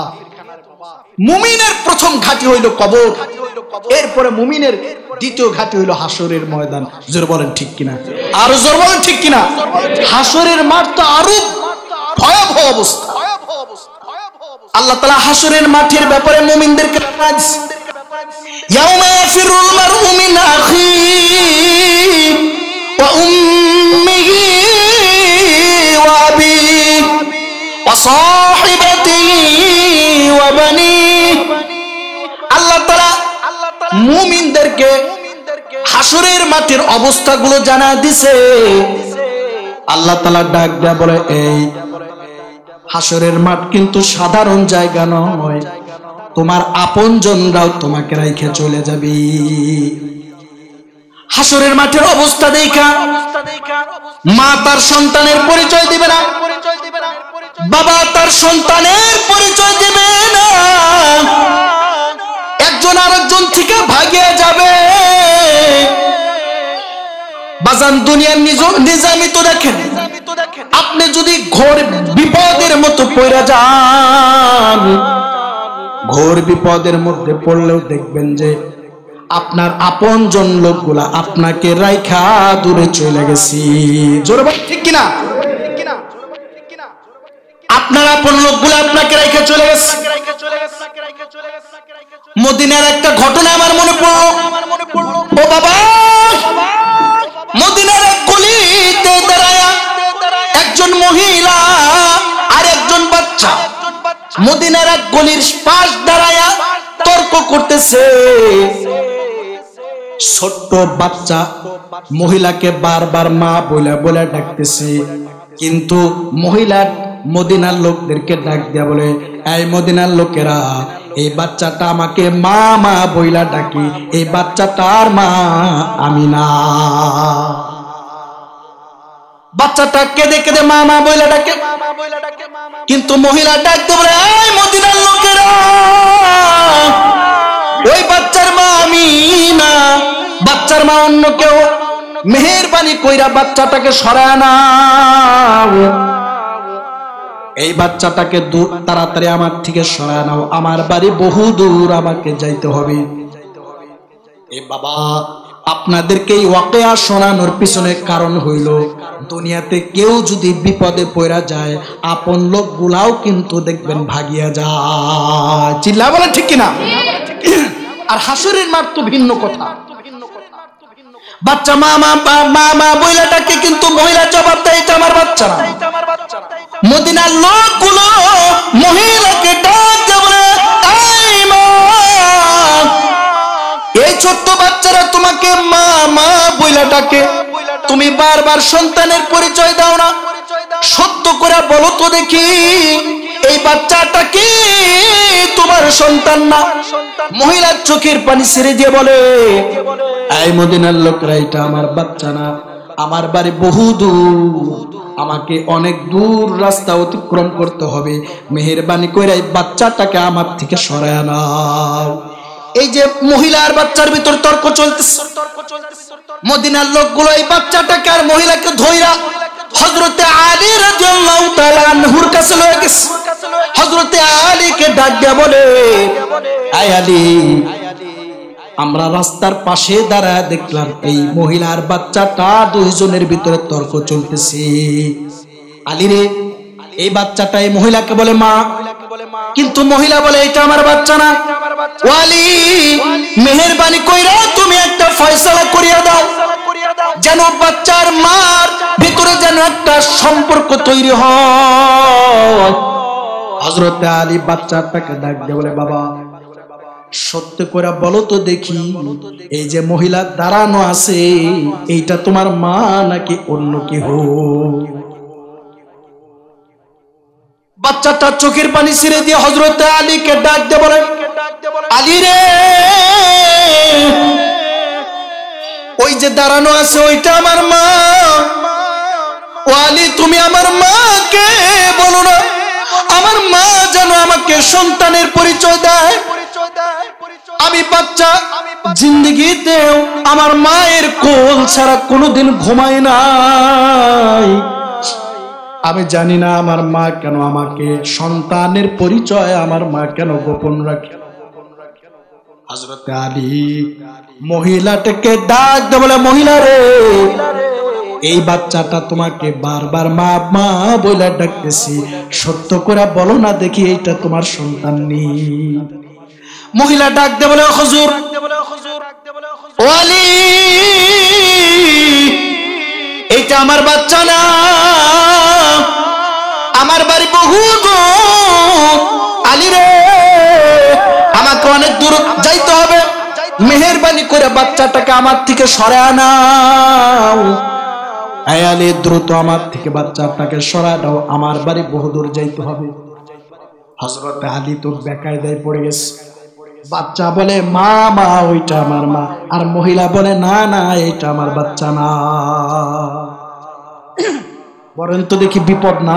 মুমিনের প্রথম ঘাঁটি হইল কবর, এরপরে মুমিনের দ্বিতীয় ঘাঁটি হইল হাসরের ময়দান। জোর বলেন ঠিক কিনা? আরো জোর বলেন ঠিক কিনা? হাসরের মাঠ তো আরো ভয়াবহ অবস্থা। আল্লাহ তাআলা হাসরের মাঠের ব্যাপারে মুমিনদেরকে জানাইছে, ইয়াউমা ইয়াফিরুল মারউ মিন আখিহি ওয়া উম্মিহি ওয়া আবিহি ওয়া সাহিবাতিহি ওয়া বানিহি। আল্লাহ তাআলা মুমিনদেরকে হাসরের মাঠের অবস্থাগুলো জানায় দিছে। আল্লাহ তাআলা ডাক দেয়া বলে, এই হাসরের মাঠ কিন্তু সাধারণ জায়গা নয়, তোমার আপনজনরাও তোমাকে রাইখে চলে যাবে। হাসরের মাঠের অবস্থা দেখা মা তার সন্তানের পরিচয় দিবে না, বাবা তার সন্তানের পরিচয় দিবে না, একজন আরেকজন থেকে ভাগিয়ে যাবে। বাজান দুনিয়ার নিজামি তো দেখেন, আপনি যদি ঘোর বিপদের মতো পড়ে যান, ঘোর বিপদের মধ্যে পড়লেও দেখবেন যে আপনার আপনজন লোকগুলা আপনাকে রাইখা দূরে চলে গেছে। জোরে বল ঠিক কিনা? আপনার আপন লোকগুলা আপনাকে রাইখা চলে গেছে। মদিনার একটা ঘটনা আমার মনে পড়লো। ও বাবা, মদিনার এক গলিতে দাঁড়ায়া একজন মহিলা আর একজন বাচ্চা মদিনার এক গলির পাশ দাঁড়ায়া তর্ক করতেছে। ছোট্ট বাচ্চা মহিলাকে বারবার মা বলে বলে ডাকতেছে, কিন্তু মহিলা মদিনার লোকদেরকে ডাক দিয়া বলে, এই মদিনার লোকেরা, এই বাচ্চাটা আমাকে মা মা বইলা ডাকি, এই বাচ্চাটার মা আমি না। বাচ্চাটা কেঁদে কেঁদে মা মা বইলা ডাকে, কিন্তু মহিলা ডাক দিয়ে বলে, এই মদিনার লোকেরা, ওই বাচ্চার মা আমি না, বাচ্চার মা অন্য কেউ, মেহেরবানি কইরা বাচ্চাটাকে সরায় না, এই বাচ্চাটাকে তাড়াতাড়ি আমার থেকে সরায় নাও, আমার বাড়ি বহু দূর, আমাকে যাইতে হবে। এই বাবা, আপনাদেরকে এই ওয়াকিয়া শোনানোর পিছনে কারণ হইল, দুনিয়াতে কেউ যদি বিপদে পড়া যায়, আপন লোকগুলাও কিন্তু দেখবেন ভাগিয়া যায়। চিল্লা বলে ঠিক কিনা? আর হাসরের মাঠ তো ভিন্ন কথা। বাচ্চা মা মা মা মা বইলাটাকে কিন্তু মহিলা জবাব দেয়, এটা আমার বাচ্চা না। মদিনার লোকগুলো মহিলাকে ডাক দিয়ে বলে, এই মা, এই ছোট্ট বাচ্চারা তোমাকে মা মা বইলা ডাকে, তুমি বারবার সন্তানের পরিচয় দাও না, সত্য করে বলো তো দেখি এই বাচ্চাটা কি তোমার সন্তান না? মহিলার চোখের পানি ছেড়ে দিয়ে বলে, এই মদিনার লোকরা, এটা আমার বাচ্চা না, আমার বাড়ি বহু দূর, আমাকে অনেক দূর রাস্তা অতিক্রম করতে হবে, মেহেরবানি করে এই বাচ্চাটাকে আমার থেকে সরায় নাও। এই যে মহিলার বাচ্চার ভিতর তর্ক চলতেছে, মদিনার লোকগুলো এই বাচ্চাটাকে আর মহিলাকে ধইরা হযরতে আলী রাদিয়াল্লাহু তাআলা আনহুর কাছে লয়ে গেছে। হযরতে আলীকে ডাক দিয়া বলে, আয় আলী, আমরা রাস্তার পাশে দাঁড়ায় দেখলাম এই মহিলার বাচ্চাটা দুইজনের ভিতরে তর্ক চলতেছে। আলী রে, এই বাচ্চাটা এই মহিলাকে বলে মা, কিন্তু মহিলা বলে এটা আমার বাচ্চা না। ওয়ালি, মেহেরবানি কইরা তুমি একটা ফয়সালা করিয়া দাও, যেন বাচ্চার মার ভিতরে যেন একটা সম্পর্ক তৈরি হয়। হযরতে আলী বাচ্চাটাকে ডাক দিয়ে বলে, বাবা, সত্য করে বলো তো দেখি, এই যে মহিলা দাঁড়ানো আছে এইটা তোমার মা নাকি অন্য কেহ? বাচ্চাটা চোখের পানি ছেড়ে দিয়ে হযরতে আলীকে ডাক দিয়ে বলে, আলী রে, ওই যে দাঁড়ানো আছে ওইটা আমার মা। ও আলী, তুমি আমার মাকে বলো না, আমার মা যেন আমাকে সন্তানের পরিচয় দেয়। আমি বাচ্চা জিন্দেগিতেও আমার মায়ের কোল ছাড়া কোনোদিন ঘুমাই নাই। আমি জানি না আমার মা কেন আমাকে সন্তানের পরিচয় আমার মা কেন গোপন রাখে। হযরতে আলী মহিলাটাকে ডাক দিয়ে বলে, মহিলা রে, এই বাচ্চাটা তোমাকে বারবার মা মা বলে ডাকতেছি, সত্য করে বলো না দেখি এইটা তোমার সন্তান নেই? মহিলা ডাক দিয়ে বলে, হুজুর, ও আলী, এইটা আমার বাচ্চা না, আমার বাড়ি বহু দূর। আলী রে, আমাকে অনেক দূর যাইতে হবে, মেহেরবানি করে বাচ্চাটাকে আমার থেকে সরায় নাও। এই আলী, দ্রুত আমার থেকে বাচ্চাটাকে সরায় দাও, আমার বাড়ি বহু দূর যাইতে হবে। হযরতে আলী তো বেকায়দায় পড়ে গেছে। বাচ্চা বলে, মা মা, ওইটা আমার মা, আর মহিলা বলে, না না, এটা আমার বাচ্চা না। বলেন তো দেখি বিপদ না?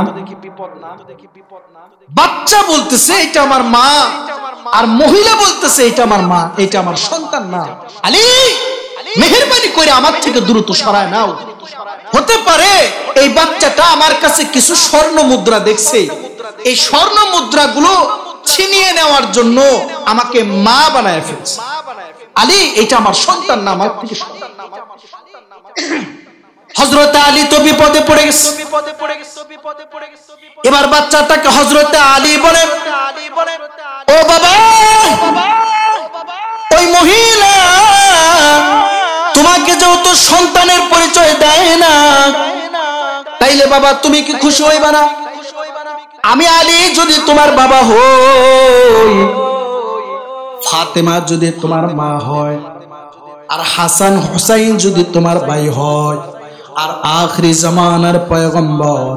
বাচ্চা বলতেছে এটা আমার মা, আর মহিলা বলতেছে এটা আমার মা, এটা আমার সন্তান না। আলী, মেহেরবানি করে আমার থেকে দ্রুত সরায় নাও। হতে পারে এই বাচ্চাটা আমার কাছে কিছু স্বর্ণ মুদ্রা দেখছে, এই স্বর্ণ মুদ্রাগুলো ছিনিয়ে নেওয়ার জন্য আমাকে মা বানায় ফেলছে। আলী, এটা আমার সন্তান না, আমার থেকে সন্তান না। হযরতে আলী তো বিপদে পড়ে গেছে। এবার বাচ্চাটাকে হযরতে আলী বলে, ও বাবা, ওই মহিলা তোমাকে যেহেতু সন্তানের পরিচয় দেয় না, তাইলে বাবা তুমি কি খুশি হইবা না? আমি আলী যদি তোমার বাবা হই, ফাতেমা যদি তোমার মা হয়, আর হাসান হুসাইন যদি তোমার ভাই হয়, আর আখরি জামানার পয়গম্বর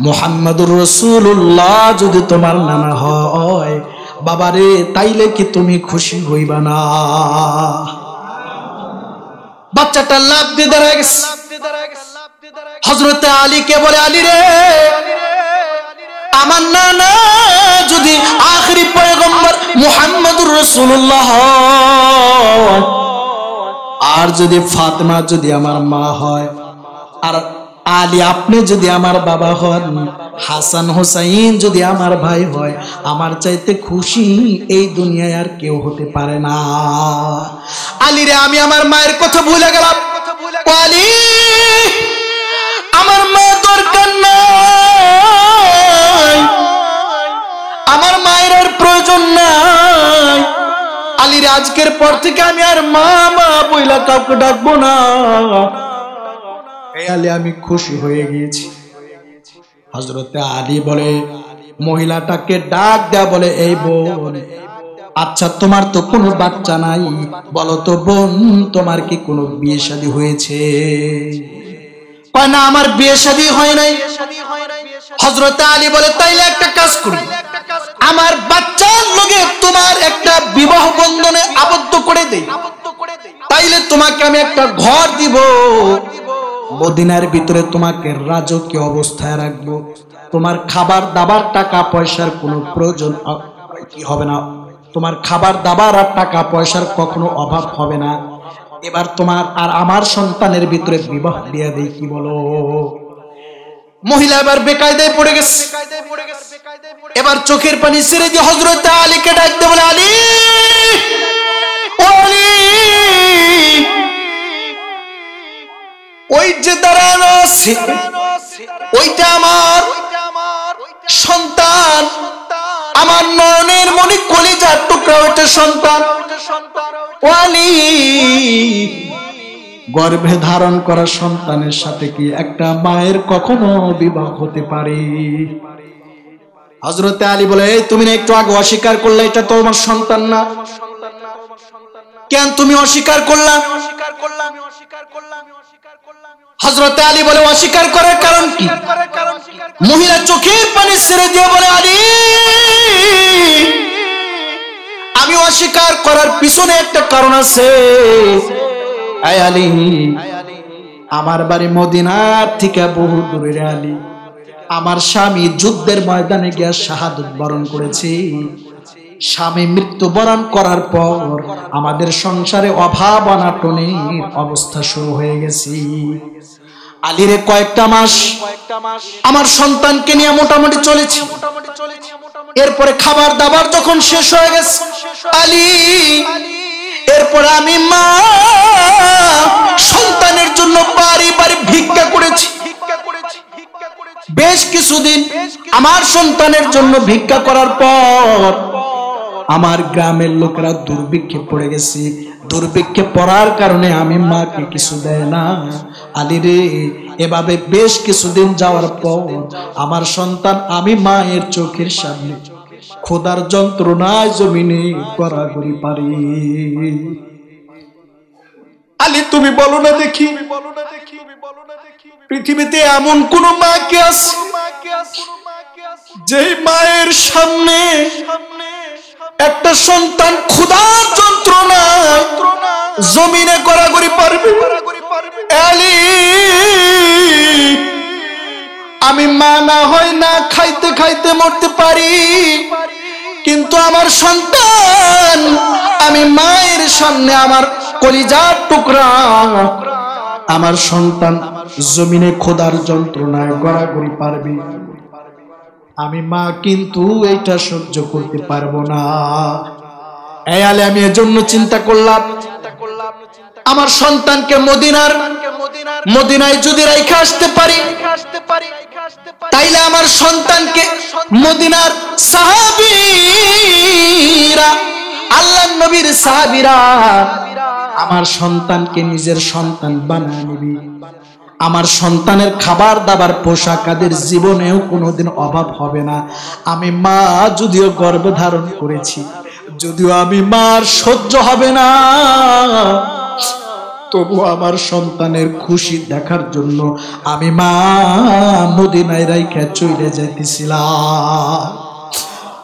মুহাম্মদুর রাসূলুল্লাহ যদি তোমার নানা হয়, বাবারে, তাইলে কি তুমি খুশি হইবা না? বাচ্চাটা লাফ দিয়ে দাঁড়ায় গেছে। হযরতে আলীকে বলে, আলী রে, আমার নানা যদি আখরি পয়গম্বর মুহাম্মদুর রাসূলুল্লাহ হয়, আর যদি ফাতেমা যদি আমার মা হয়, আর আলী আপনি যদি আমার বাবা হন, হাসান হুসাইন যদি আমার ভাই হয়, আমার চাইতে খুশি এই দুনিয়ায় আর কেউ হতে পারে না। আলী রে, আমি আমার মায়ের কথা ভুলে গেলাম। আলী, আমার মা দরকার নাই, আমার মায়ের আর প্রয়োজন নাই। আলী রে, আজকের পর থেকে আমি আর মা মা বইলা কাউকে ডাকবো না। এই আলী, আমি খুশি হয়ে গিয়েছি। হযরতে আলী বলে, মহিলাটাকে ডাক দেয়া বলে, এই বোন, আচ্ছা তোমার তো কোনো বাচ্চা নাই, বলো তো বোন, তোমার কি কোনো বিয়ে শাদী হয়েছে? কয় না, আমার বিয়ে শাদী হয় নাই। হযরতে আলী বলে, তাইলে একটা কাজ করি, আমার বাচ্চার লগে তোমার একটা বিবাহ বন্ধনে আবদ্ধ করে দেই, তাইলে তোমাকে আমি একটা ঘর দিব, মদিনার ভিতরে তোমাকে রাজকীয় অবস্থায় রাখবো, তোমার খাবার দাবার টাকা পয়সার কোনো প্রয়োজন কি হবে না, তোমার খাবার দাবার আর টাকা পয়সার কখনো অভাব হবে না। এবার তোমার আর আমার সন্তানের ভিতরে বিবাহ দিয়ে দেই, কি বলো? মহিলা এবার বেকায়দায় পড়ে গেছে। এবার চোখের পানি ছেড়ে দিয়ে হযরতে আলীকে ডাকতে বলে, আলী, ও আলী, ওই যে দাঁড়ানো আছে ওইটা আমার সন্তান, আমার নয়নের মণি কলিজার টুকরা, ওইটা সন্তান। ও আলী, গর্ভে ধারণ করা সন্তানের সাথে কি একটা মায়ের কখনো বিবাহ হতে পারে? হযরতে আলী বলে, এই তুমি না একটু আগে অস্বীকার করলে এটা তো আমার সন্তান না, কেন তুমি অস্বীকার করলা? হযরতে আলী বলে, অস্বীকার করার কারণ কি? মহিলা চোখের পানি ছেড়ে দিয়ে বলে, আলী, আমি অস্বীকার করার পিছনে একটা কারণ আছে। আয় আলী, আমার বাড়ি মদিনার থেকে বহু দূরে আলী, আমার স্বামী যুদ্ধের ময়দানে গিয়ে শাহাদাত বরণ করেছে। স্বামী মৃত্যুবরণ করার পর আমাদের সংসারে অভাব অনাটনের অবস্থা শুরু হয়ে গেছে। আলীরে কয়েকটা মাস আমার সন্তানকে নিয়ে মোটামুটি চলেছি, এরপরে খাবার দাবার যখন শেষ হয়ে গেছে আলী, এরপরে আমি মা সন্তানের জন্য বাড়ি বাড়ি ভিক্ষা করেছি। বেশ কিছুদিন আমার সন্তানের জন্য ভিক্ষা করার পর আমার গ্রামের লোকেরা দুর্ভিক্ষে পড়ে গেছে। দুর্ভিক্ষে পড়ার কারণে আমি মাকে কিছু দেয় না। আলী রে, এভাবে বেশ কিছুদিন যাওয়ার পর আমার সন্তান আমি মায়ের চোখের সামনে খোদার যন্ত্রণায় জমিনে গড়াগড়ি পারি। আলী, তুমি বলো না দেখি, পৃথিবীতে এমন কোন মা কে আছে যে মায়ের সামনে একটা সন্তান খোদার যন্ত্রণায় জমিনে গড়াগড়ি পারবে? আলী, আমি মা না হয় না খাইতে খাইতে মরতে পারি, কিন্তু আমার সন্তান, আমি মায়ের সামনে আমার কলিজার টুকরা, আমার সন্তান জমিনে খোদার যন্ত্রণায় গড়াগড়ি পারবে, আমি মা কিন্তু এইটা সহ্য করতে পারবো না। এই আলী, আমি এজন্য চিন্তা করলাম, আমার সন্তানকে মদিনায় যদি রাইখা আসতে পারি, তাইলে আমার সন্তানকে মদিনার সাহাবীরা, আল্লাহর নবীর সাহাবীরা আমার সন্তানকে নিজের সন্তান বানায় নিবি। আমার সন্তানের খাবার দাবার পোশাক আদির জীবনেও কোনোদিন অভাব হবে না। আমি মা যদিও গর্ভ ধারণ করেছি, যদিও আমি মার সহ্য হবে না, তবু আমার সন্তানের খুশি দেখার জন্য আমি মা মদিনায় রাইখা চলে যাইতেছিলাম।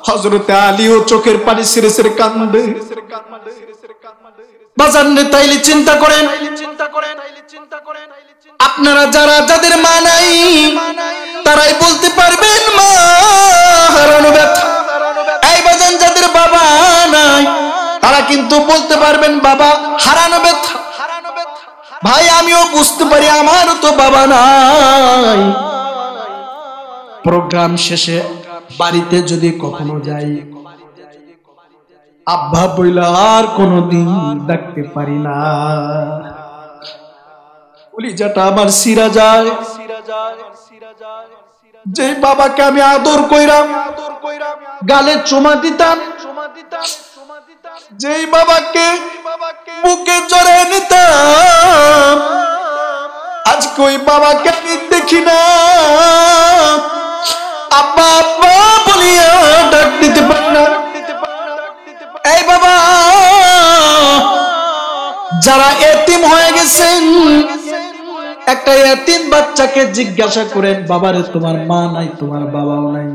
হযরতে আলীও চোখের পানি ছেড়ে ছেড়ে কান্দে। বাজার নে, তাইলে চিন্তা করেন, আপনারা যাদের মা নাই তারাই বলতে পারবেন মা হারানো ব্যথা। এই বাজান, যাদের বাবা নাই তারা কিন্তু বলতে পারবেন বাবা হারানো ব্যথা। ভাই, আমিও বুঝতে পারি আমারও তো বাবা নাই। প্রোগ্রাম শেষে বাড়িতে যদি কখনো যাই, আব্বা বইলা আর কোনদিন দেখতে পারি না। কলিজাটা আমার সিরা যায়। যে বাবাকে আমি আদর কইরাম, গালে চুমা দিতাম, যেই বাবাকে বুকে জড়ায় নিতাম, আজকে ওই বাবাকে আমি দেখি না। আব্বা বলিয়া ডাক দিতে পারে না। এই বাবা, যারা এতিম হয়ে গেছেন, একটা এতিম বাচ্চাকে জিজ্ঞাসা করেন, বাবারে তোমার মা নাই, তোমার বাবাও নাই,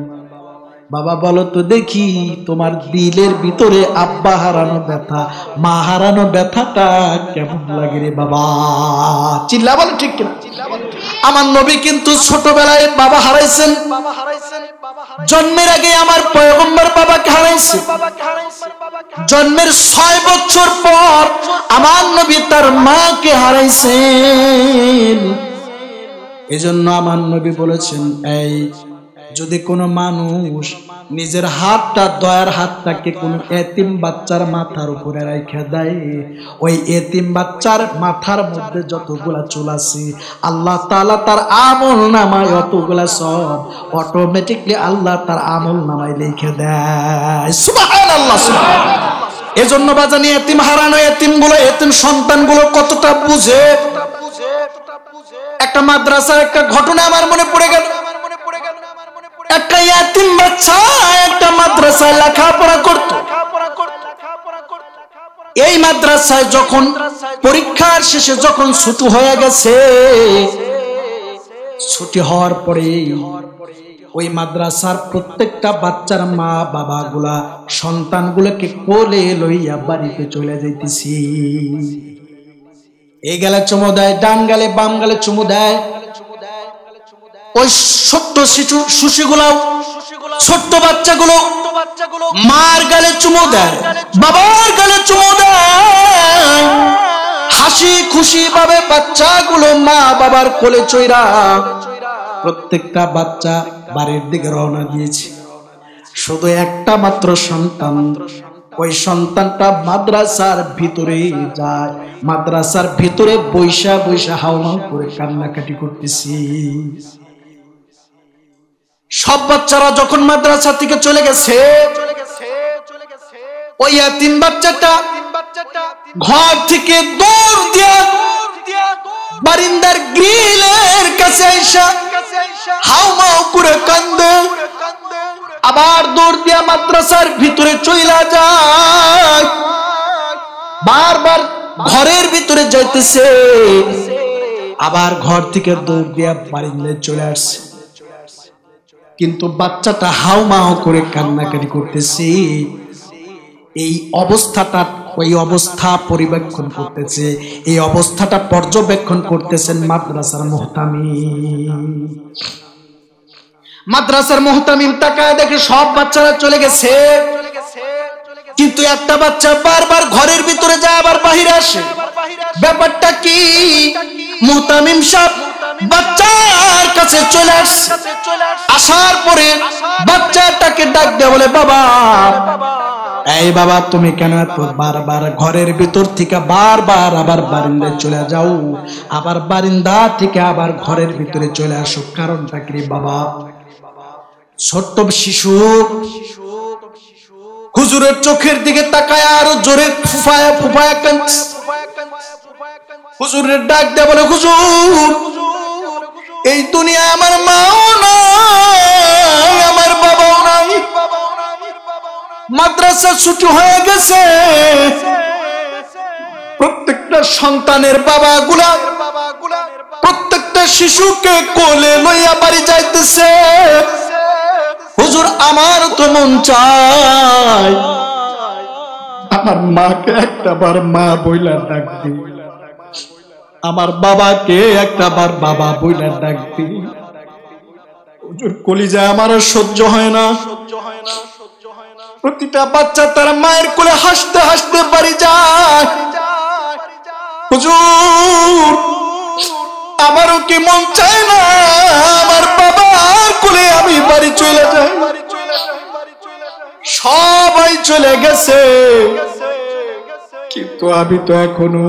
বাবা বলো তো দেখি তোমার দিলের ভিতরে আব্বা হারানো ব্যথা, মা হারানো ব্যথাটা কেমন লাগে রে বাবা? চিল্লা বলো ঠিক কিনা? আমার নবী কিন্তু ছোটবেলায় বাবা হারাইছেন। জন্মের আগে আমার পয়গম্বর বাবাকে হারাইছে। জন্মের 6 বছর পর আমার নবী তার মাকে হারাইছেন। এজন্য আমার নবী বলেছেন, এই যদি কোনো মানুষ নিজের হাতটা, দয়ার হাতটাকে কোনো এতিম বাচ্চার মাথার উপরে রেখে দেয়, ওই এতিম বাচ্চার মাথার মধ্যে যতগুলা চুল আছে আল্লাহ তাআলা তার আমল নামায় অতগুলা সব অটোমেটিকলি আল্লাহ তার আমল নামায় লিখে দেয়। সুবহানাল্লাহ, সুবহানাল্লাহ। এজন্য বাজানি এতিম হারানো এতিমগুলো, এতিম সন্তানগুলো কতটা বুঝে। একটা মাদ্রাসার একটা ঘটনা আমার মনে পড়ে গেল। একটা ইয়াতিম বাচ্চা একটা মাদ্রাসায় লেখাপড়া করত। এই মাদ্রাসায় যখন পরীক্ষার শেষে যখন ছুটি হয়ে গেছে, ছুটি হওয়ার পরে ওই মাদ্রাসার প্রত্যেকটা বাচ্চার মা বাবা গুলা সন্তানগুলোকে কোলে লইয়া বাড়িতে চলে যাইতেছি। এই গালে চুমু দেয়, ডান গালে বাম গালে চুমু দেয়। ওই ছোট্ট শিশুগুলো, ছোট্ট বাচ্চাগুলো মার গালে চুমু দেয়, বাবার গালে চুমু দেয়। হাসি খুশি ভাবে বাচ্চাগুলো মা বাবার কোলে চইরা প্রত্যেকটা বাচ্চা বাড়ির দিকে রওনা দিয়েছে। শুধু একটা মাত্র সন্তান, ওই সন্তানটা মাদ্রাসার ভিতরে যায়। মাদ্রাসার ভিতরে বৈশা বৈশা হাওমাও করে কান্নাকাটি করতেছি। সব বাচ্চারা যখন মাদ্রাসা থেকে চলে গেছে, ওই এতিম বাচ্চাটা ঘর থেকে দৌড় দিয়া বারিন্দার গ্রিলের কাছে আইসা হাওমাও করে কান্দে। আবার দৌড় দিয়া মাদ্রাসার ভিতরে চইলা যায়। বারবার ঘরের ভিতরে যাইতেছে, আবার ঘর থেকে দৌড় দিয়া বারিন্দায় চলে আসছে। কিন্তু বাচ্চাটা হাওমাও করে কান্নাকাটি করতেছে। এই অবস্থাটা, ওই অবস্থা পরিবেক্ষণ করতেছে, এই অবস্থাটা পর্যবেক্ষণ করতেছেন মাদ্রাসার মুহতামিম। মাদ্রাসার মুহতামিম তাকায় দেখে সব বাচ্চারা চলে গেছে, কিন্তু একটা বাচ্চা বারবার ঘরের ভিতরে যায় আবার বাহিরে আসে। ব্যাপারটা কি? মুহতামিম সাহেব বাচ্চার কাছে চলে আসছে। আসার পরে বাচ্চাটাকে ডাক দিয়ে বলে, বাবা, এই বাবা তুমি কেন এত বারবার ঘরের ভিতর থেকে বারবার আবার বারিন্দায় চলে যাও, আবার বারিন্দা থেকে আবার ঘরের ভিতরে চলে আসো, কারণটা কি বাবা? ছোট্ট শিশু হুজুরের চোখের দিকে তাকায় আরো জোরে ফুফায়া ফুফায়া কাঁদছে। হুজুরের ডাক দিয়ে বলে, হুজুর, এই দুনিয়ায় আমার মাও নাই, আমার বাবাও নাই, মাদ্রাসা ছুটি হয়ে গেছে। প্রত্যেকটা সন্তানের বাবাগুলা প্রত্যেকটা শিশুকে কোলে লইয়া বাড়ি যাইতেছে। হুজুর, আমার তো মন চায় আমার মাকে একটাবার মা বইলা ডাক দিই, আমার বাবাকে একটাবার বাবা বইলা ডাক দিই। হুজুর, কলিজায় আমার সহ্য হয় না। প্রতিটা বাচ্চা তার মায়ের কোলে হাসতে হাসতে বাড়ি যায়। হুজুর, আমারও কি মন চায় না আমার বাবার কোলে আমি বাড়ি চলে যাই? সবাই চলে গেছে, কিন্তু আমি তো এখনো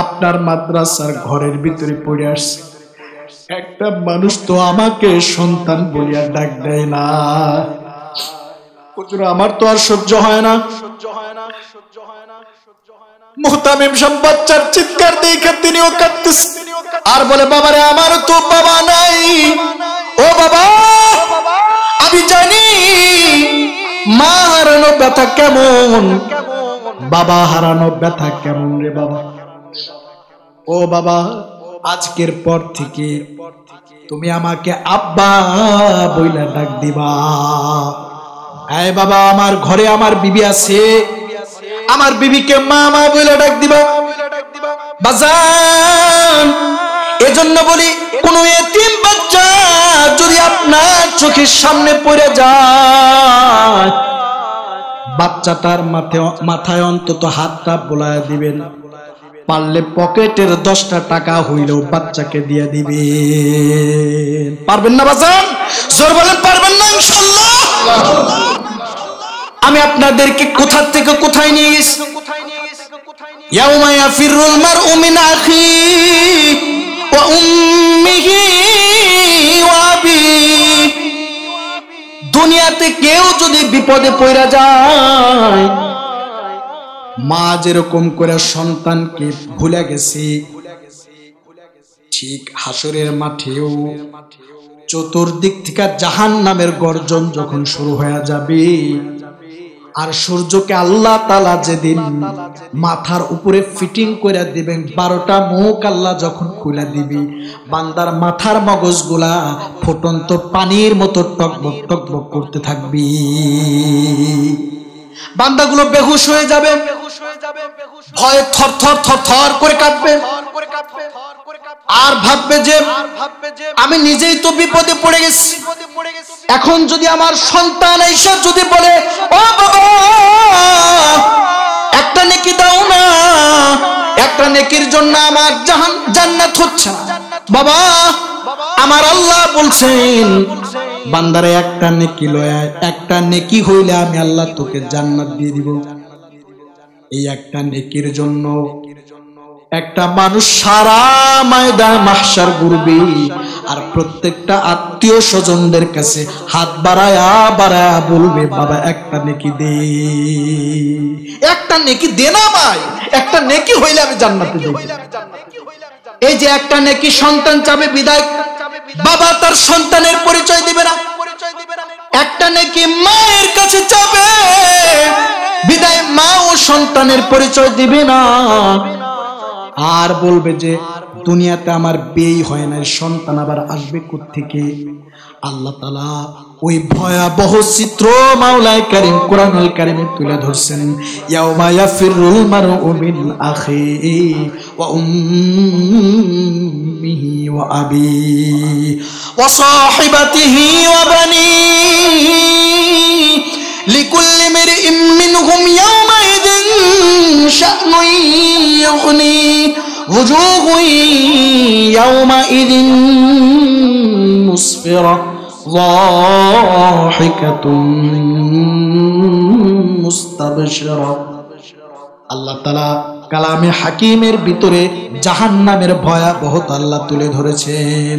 আপনার মাদ্রাসার ঘরের ভিতরে পড়ে আসছি। একটা মানুষ তো আমাকে সন্তান বলিয়া ডাক দেয় না। হুজুর, আমার তো আর সহ্য হয় না। মুহতামিম সাহেব বাচ্চার চিৎকার দেখে তিনিও কাঁদতেছেন আর বলে, বাবারে, আমারও তো বাবা নাই। ও বাবা, ব্যথা কেমন, বাবা হারানো ব্যথা কেমন রে বাবা। ও বাবা, আজকের পর থেকে তুমি আমাকে আব্বা বইলা ডাক দিবা। এই বাবা, আমার ঘরে আমার বিবি আছে, আমার বিবিকে মা মা বইলা ডাক দিবা বাজান। এজন্য বলি, কোন এতিম বাচ্চা যদি আপনার চোখের সামনে পড়ে যায়, বাচ্চাটার মাথায় অন্তত হাতটা বোলায় দিবেন, পারলে পকেটের 10টা টাকা হইলেও বাচ্চাকে দিয়ে দিবেন। পারবেন না বাজান? জোর বলেন, পারবেন না? ইনশাআল্লাহ। আমি আপনাদেরকে কোথা থেকে কোথায় নিয়ে গেছি। ইয়াউমা ইয়াফিরুল মারউ মিন আখিহি ওয়া উম্মিহি ওয়া আবিহি। দুনিয়াতে কেউ যদি বিপদে পড়ে যায়, মা যেরকম করে সন্তানকে ভুলে গেছে, ঠিক হাসরের মাঠেও চতুর্দিক থেকে জাহান্নামের গর্জন যখন শুরু হয়ে যাবে, আর সূর্যকে আল্লাহ তাআলা যেদিন মাথার উপরে ফিটিং করে দিবেন, 12টা মুখ আল্লাহ যখন খুলে দিবি, বান্দার মাথার মগজগুলা ফুটন্ত পানির মতো টকবক টকবক করতে থাকবি। বান্দাগুলো বেহুশ হয়ে যাবে, ভয়ে থর থর থর থর করে কাঁপবে, আর ভাববে যে আমি নিজেই তো বিপদে পড়ে গেছি। এখন যদি আমার সন্তান এসে যদি বলে, ও বাবা একটা নেকি দাও না, একটা নেকির জন্য আমার জান্নাত হচ্ছে না। বাবা, আমার আল্লাহ বলছেন বান্দারে একটা নেকি লয়, একটা নেকি হইলে আমি আল্লাহ তোকে জান্নাত দিয়ে দিব। এই একটা নেকির জন্য একটা মানুষ সারা ময়দান মাহশার ঘুরবে, আর প্রত্যেকটা আত্মীয় স্বজনদের কাছে হাত বাড়ায়া বাড়ায়া বলবে, বাবা একটা নেকি দে, একটা নেকি দে না ভাই, একটা নেকি হইলে আমি জান্নাতে যাব। এই যে একটা নেকি সন্তান চাবে বিদায়, বাবা তার সন্তানের পরিচয় দিবে না। একটা নেকি মায়ের কাছে চাবে বিদায়, মা ও সন্তানের পরিচয় দিবে না, আর বলবে যে দুনিয়াতে আমার বিয়ে হয় না, সন্তান আবার আসবে কোত্থেকে। আল্লাহ তাআলা ওই ভয়াবহ চিত্র মাওলায়ে কারীম কোরআনুল কারীমে তুলে ধরছেন। ইয়াউমা ইয়াফিরুল মারউ মিন আখিহি ওয়া উম্মিহি ওয়া আবিহি ওয়া সাহিবাতিহি ওয়া বানিহি লিকুল্লি মিরইম মিনহুম ইয়াওমাইযিন শা'নুন ইউগনি ওয়াজুহুন ইয়াওমাইযিন মুসফিরা যাহিকাতুন মুস্তাবশিরা। আল্লাহ তাআলা কালামে হাকিমের ভিতরে জাহান্নামের ভয়াবহতা আল্লাহ তুলে ধরেছেন।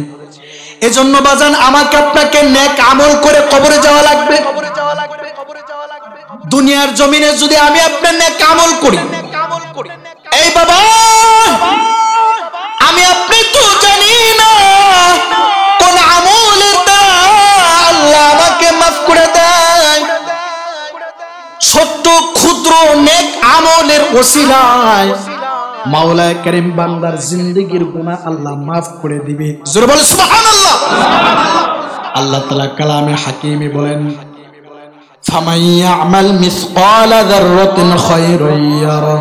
এজন্য বাজান, আমাকে আপনাকে নেক আমল করে কবরে যাওয়া লাগবে। দুনিয়ার জমিনে যদি আমি আপনার নেক আমল করি, এই বাবা আমি আপনি তো জানি না কোন আমলের দ্বারা আল্লাহ আমাকে মাফ করে দেয়। ছোট্ট ক্ষুদ্র নেক আমলের ওসিলায় মাওলায়ে কারীম বান্দার জিন্দেগীর গুনাহ আল্লাহ মাফ করে দিবে। জোরে বলে সুবহানাল্লাহ। আল্লাহ তাআলা কালামে হাকিমে বলেন, ফামান ইয়া'মাল মিসকালা যাররাতিন খায়রান ইয়ারা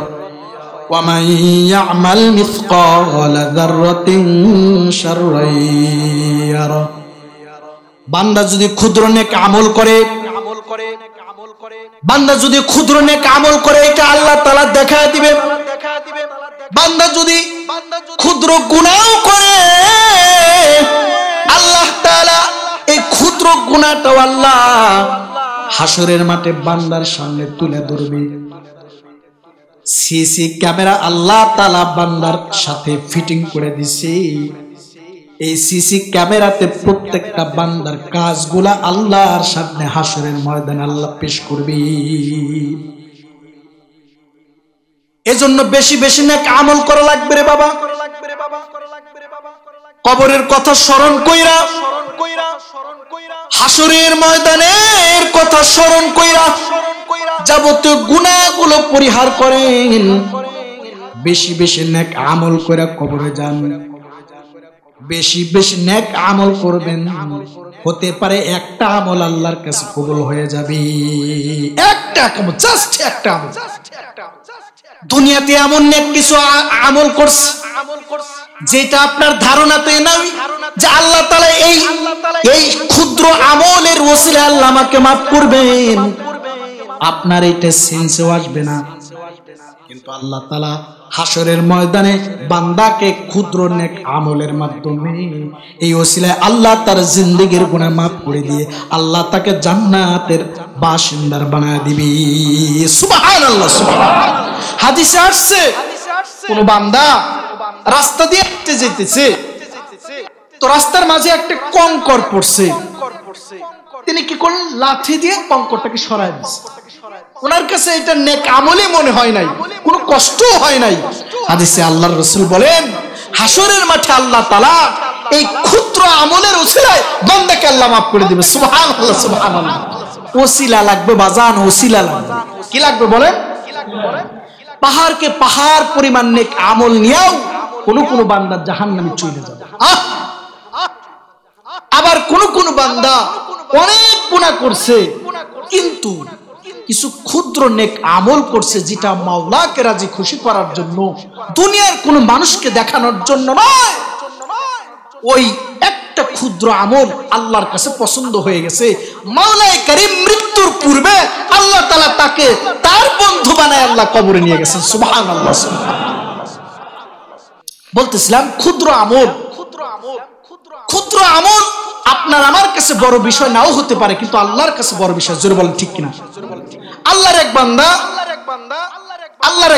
ওয়া মান ইয়া'মাল মিসকালা যাররাতিন শাররান ইয়ারা। বান্দা যদি ক্ষুদ্র নেক আমল করে, বান্দা যদি ক্ষুদ্র নেক আমল করে, এটা আল্লাহ তাআলা দেখায় দিবে। বান্দা যদি ক্ষুদ্র গুনাহ করে, আল্লাহ তাআলা এই ক্ষুদ্র গুনাহটাও আল্লাহ হাসরের মাঠে বান্দার সামনে তুলে ধরবে। সিসি ক্যামেরা আল্লাহ তাআলা বান্দার সাথে ফিটিং করে দিছে। এই সিসি ক্যামেরাতে প্রত্যেকটা বান্দার কাজগুলা আল্লাহর সামনে হাসরের ময়দানে আল্লাহ পেশ করবে। এজন্য বেশি বেশি নেক আমল করা লাগবে রে বাবা। কবরের কথা স্মরণ কইরা, হাসরের ময়দানের কথা স্মরণ কইরা যাবতীয় গুনাহগুলো পরিহার করেন, বেশি বেশি নেক আমল করে কবরে যান, বেশি বেশি নেক আমল করবেন। হতে পারে একটা আমল আল্লাহর কাছে কবুল হয়ে যাবে, একটা আমল, জাস্ট একটা আমল। দুনিয়াতে এমন নেক কিছু আমল করছে যেটা আপনার ধারণাতে নাই যে আল্লাহ তাআলা এই ক্ষুদ্র আমলের ওসিলায় আল্লাহ আমাকে মাফ করবেন, আপনার এটা সেন্সেও আসবে না। কিন্তু আল্লাহ তাআলা হাসরের ময়দানে বান্দাকে ক্ষুদ্র নেক আমলের মাধ্যমে এই ওসিলায় আল্লাহ তার জিন্দেগির গুনাহ মাফ করে দিয়ে আল্লাহ তাকে জান্নাতের বাসিন্দার বানায় দিবে। সুবহানাল্লাহ, সুবহানাল্লাহ। হাদিসে আসছে কোন বান্দা রাস্তা দিয়ে হেঁটে যেতেছে, তো রাস্তার মাঝে একটা কঙ্কর পড়ছে, তিনি কি করলেন, লাঠি দিয়ে কঙ্করটাকে সরায় দিয়েছে। ওনার কাছে এটা নেক আমলে মনে হয় নাই, কোনো কষ্টও হয় নাই। হাদিসে আল্লাহর রাসূল বলেন, হাসরের মাঠে আল্লাহ তাআলা এই ক্ষুদ্র আমলের ওসিলায় বান্দাকে আল্লাহ মাফ করে দিবে। সুবহানাল্লাহ, সুবহানাল্লাহ। ওসিলা লাগবে বাজান, ওসিলা লাগবে। কি লাগবে বলেন? পাহাড়কে পাহাড় পরিমাণ নেক আমল নিয়েও কোন বান্দা জাহান্নামে চলে যাবে। আবার কোন বান্দা অনেক গুনাহ করছে কিন্তু কিছু ক্ষুদ্র নেক আমল করছে যেটা মাওলাকে রাজি খুশি করার জন্য, দুনিয়ার কোন মানুষকে দেখানোর জন্য নয়। ওই একটা ক্ষুদ্র আমল আল্লাহর কাছে পছন্দ হয়ে গেছে। মাওলায়ে কারীম মৃত্যুর পূর্বে আল্লাহ তাআলা তাকে তার বন্ধু বানায় আল্লাহ কবরে নিয়ে গেছেন। সুবহানাল্লাহ, সুবহানাল্লাহ। বলতেছিলাম ক্ষুদ্র আমল, ক্ষুদ্র আমল আপনার আমার কাছে বড় বিষয় নাও হতে পারে, কিন্তু আল্লাহর কাছে বড় বিষয়। জোরে বলেন ঠিক কিনা? আল্লাহর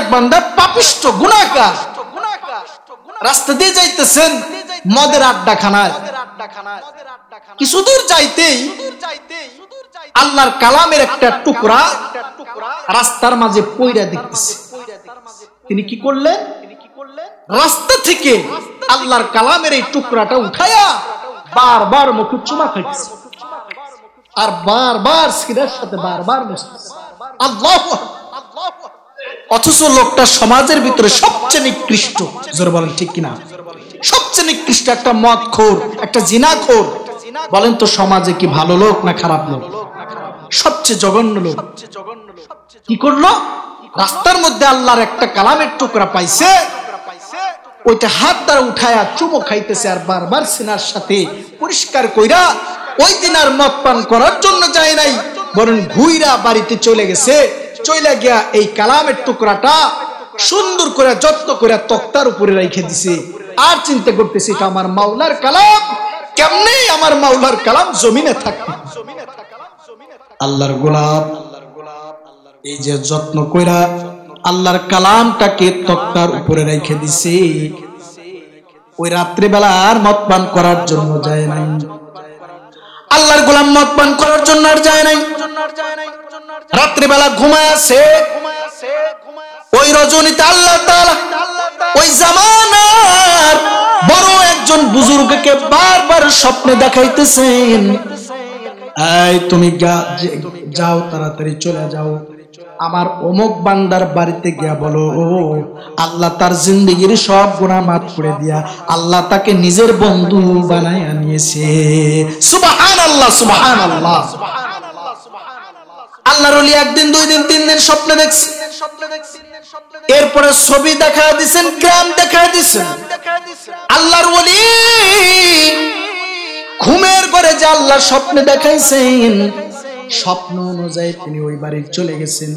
এক বান্দা পাপিষ্ঠ গুনাহগার, রাস্তা দিয়ে যাইতেছেন মদের আড্ডাখানায়, কিছু দূর যাইতেই আল্লাহর কালামের একটা টুকরা রাস্তার মাঝে পইড়া দেখতেছে। তিনি কি করলেন, রাস্তা থেকে আল্লাহর কালামের এই টুকরাটা উঠায়া বারবার মুখে চুমা খাইতেছে আর বারবার সিগারের সাথে বারবার মুছতেছে। আল্লাহু আকবার। অথচ লোকটা সমাজের ভিতরে সবচেয়ে নিকৃষ্ট। জোরে বলেন ঠিক কিনা? সবচেয়ে নিকৃষ্ট একটা মদখোর, একটা জিনাখোর। বলেন তো সমাজে কি ভালো লোক না খারাপ লোক? সবচেয়ে জঘন্য লোক। কি করলো, রাস্তার মধ্যে আল্লাহর একটা কালামের টুকরা পাইছে, ওইটা হাত দ্বারা উঠায়া চুমো খাইতেছে আর বারবার সিনার সাথে পরিষ্কার কইরা ওই দিন আর মদ পান করার জন্য যায় নাই, বরং ঘুইরা বাড়িতে চলে গেছে। চলে গিয়া এই কালামের টুকরাটা সুন্দর করে যত্ন করে তক্তার উপরে রেখে দিছে আর চিন্তা করতেছে এটা আমার মাওলার কালাম, কেমনে আমার মাওলার কালাম জমিনে থাকে। আল্লাহর গোলাপ এই যে যত্ন কইরা আল্লাহর কালামটাকে তক্তার উপরে রেখে দিছে, ওই রাত্রি বেলা আর মদ পান করার জন্য যায় নাই। আল্লাহর গোলাম মদ পান করার জন্য আর যায় নাই। রাত্রি বেলা ঘুমায় আছে। ওই রজনীতে আল্লাহ তাআলা ওই জামানার বড় একজন বুজুর্গকে বারবার স্বপ্নে দেখাইতেছেন, এই তুমি যাও, তাড়াতাড়ি চলে যাও, আমার অমুক বান্দার বাড়িতে গিয়া বলো আল্লাহ তার জিন্দেগির সব গুনাহ মাফ করে দিয়া আল্লাহ তাকে নিজের বন্ধু বানায় নিয়েছে। সুবহানাল্লাহ, সুবহানাল্লাহ। আল্লাহর ওলি একদিন, দুই দিন, তিন দিন স্বপ্ন দেখছে। এরপরে ছবি দেখা দিয়েছেন, গ্রাম দেখা দিয়েছেন। আল্লাহর ওলি ঘুমের ঘরে যে আল্লাহ স্বপ্নে দেখাইছেন, স্বপ্ন অনুযায়ী তিনি ওই বাড়ি চলে গেছেন।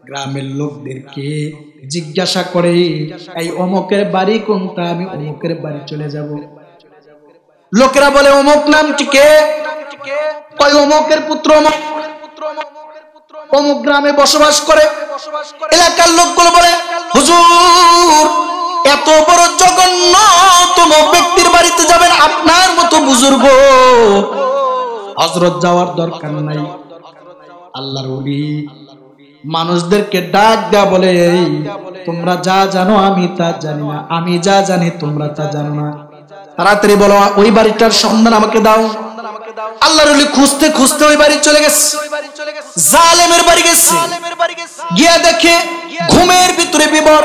গ্রামের লোকদেরকে জিজ্ঞাসা করে, এই অমুকের বাড়ি কোনটা, আমি অমুকের বাড়ি চলে যাব। লোকেরা বলে অমুক নামটি কে? কয় অমুকের পুত্র অমুক গ্রামে বসবাস করে। এলাকার লোকগুলো বলে, হুজুর এত বড় জঘন্যতম ব্যক্তির বাড়িতে যাবেন, আপনার মতো বুজুর্গ হযরত যাওয়ার দরকার নাই। আল্লাহর ওলি মানুষদেরকে ডাক দেয়া বলে, তোমরা যা জানো আমি তা জানি না, আমি যা জানি তোমরা তা জানো না, তাড়াতাড়ি বলো ওই বাড়িটার সন্ধান আমাকে দাও। আল্লাহর ওলি খুঁজতে খুঁজতে ওই বাড়ি চলে গেছে। জালেমের বাড়ি গেছে, গিয়া দেখে ঘুমের ভিতরে বিবর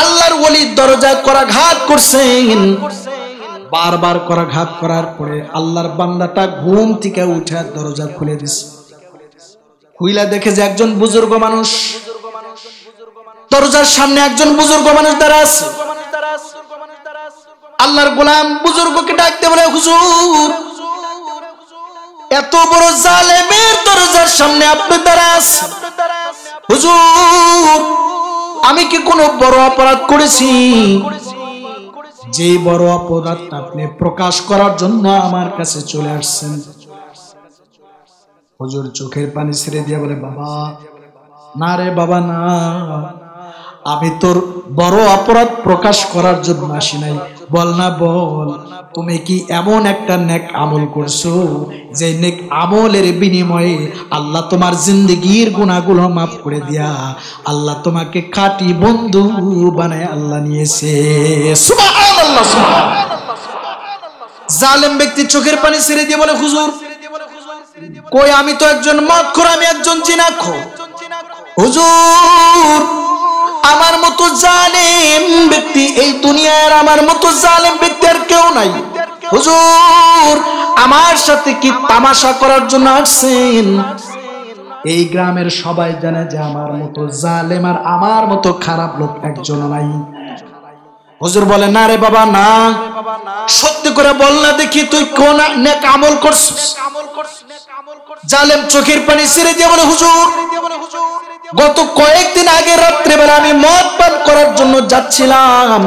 আল্লাহর ওলির দরজায় করাঘাত করছেন। বারবার করাঘাত করার পরে আল্লাহর বান্দাটা ঘুম থেকে উঠে দরজা খুলে দিছে। খুইলা দেখে যে একজন বুজুর্গ মানুষ দরজার সামনে, একজন বুজুর্গ মানুষ দাঁড়া আছে। আল্লাহর গোলাম বুজুর্গকে ডাকতে বলে, হুজুর, এত বড় জালেমের দরজার সামনে আপনি দাঁড়া আছেন, হুজুর আমি কি কোনো বড় অপরাধ করেছি যে বড় অপরাধটা আপনি প্রকাশ করার জন্য আমার কাছে চলে আসছেন? হুজুর চোখের পানি ছেড়ে দিয়ে বলে, বাবা না রে বাবা না, আমি তোর বড় অপরাধ প্রকাশ করার জন্য আসি নাই। বল না বল, তুমি কি এমন একটা নেক আমল করছো যে নেক আমলের বিনিময়ে আল্লাহ তোমার জিন্দেগির গুনাহগুলো মাফ করে দিয়া আল্লাহ তোমাকে খাঁটি বন্ধু বানায় আল্লাহ নিয়েছে। সুবহানাল্লাহ, সুবহানাল্লাহ। জালেম ব্যক্তি চোখের পানি ছেড়ে দিয়ে বলে, হুজুর কই, আমি তো একজন মদখোর, আমি একজন জিনাখোর। হুজুর আমার মতো জালেম ব্যক্তি এই দুনিয়ার, আমার মতো জালেম ব্যক্তি আর কেউ নাই। হুজুর আমার সাথে কি তামাশা করার জন্য আসছেন? এই গ্রামের সবাই জানে যে আমার মতো জালেম আর আমার মতো খারাপ লোক একজন নাই। হুজুর বলে, না রে বাবা না, সত্যি করে বল না দেখি তুই কোন নেক আমল করছিস? জালেম চোখের পানি ছেড়ে দিয়ে বলে, হুজুর গত কয়েকদিন আগে রাত্রেবেলা আমি মদ পান করার জন্য যাচ্ছিলাম,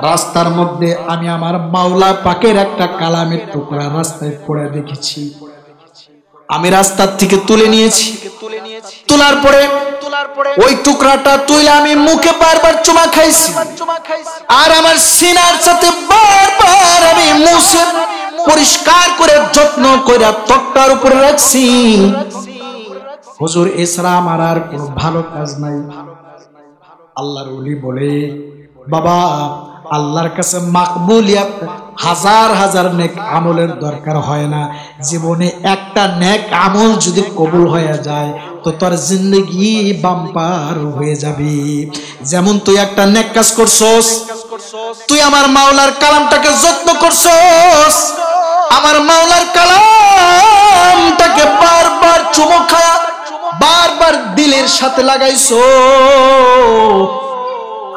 রাস্তার মধ্যে আমি আমার মাওলা পাকের একটা কালামের টুকরা রাস্তায় পড়ে দেখেছি। আমি রাস্তার থেকে তুলে নিয়েছি, তোলার পরে ওই টুকরাটা তুলে আমি মুখে বারবার চুমা খাইছি, আর আমার সিনার সাথে বারবার আমি মুছে পরিষ্কার করে যত্ন করে তক্তার উপরে রাখছি। হুজুর এছাড়া আমার আর কোনো ভালো কাজ নাই। আল্লাহর ওলি বলে, বাবা আল্লাহর কাছে মাকবুলিয়াত হাজার হাজার নেক আমলের দরকার হয় না, জীবনে একটা নেক আমল যদি কবুল হয়ে যায় তো তোর জিন্দেগি বাম্পার হয়ে যাবে। যেমন তুই একটা নেক কাজ করছস, তুই আমার মাওলার কালামটাকে যত্ন করছস, আমার মাওলার কালামটাকে বারবার চুমো খায়া বারবার দিলের সাথে লাগাইছো।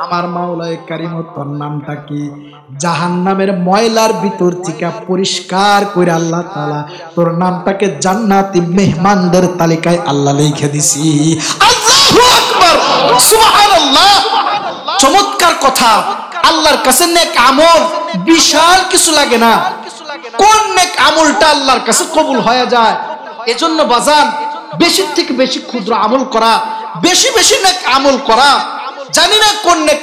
আমার মাওলায়ে কারীম তোর নামটা কি জাহান্নামের ময়লার ভিতর থেকে পরিষ্কার করে আল্লাহ তাআলা তোর নামটাকে জান্নাতি মেহমানদের তালিকায় আল্লাহ লিখে দিছি। আল্লাহু আকবার, সুবহানাল্লাহ। চমৎকার কথা। আল্লাহর কাছে নেক আমল বিশাল কিছু লাগে না, কোন নেক আমলটা আল্লাহর কাছে কবুল হয়ে যায়। এজন্য বাজান বেশি থেকে বেশি ক্ষুদ্র আমল করা, বেশি বেশি নেক আমল করা, জানি না কোন নেক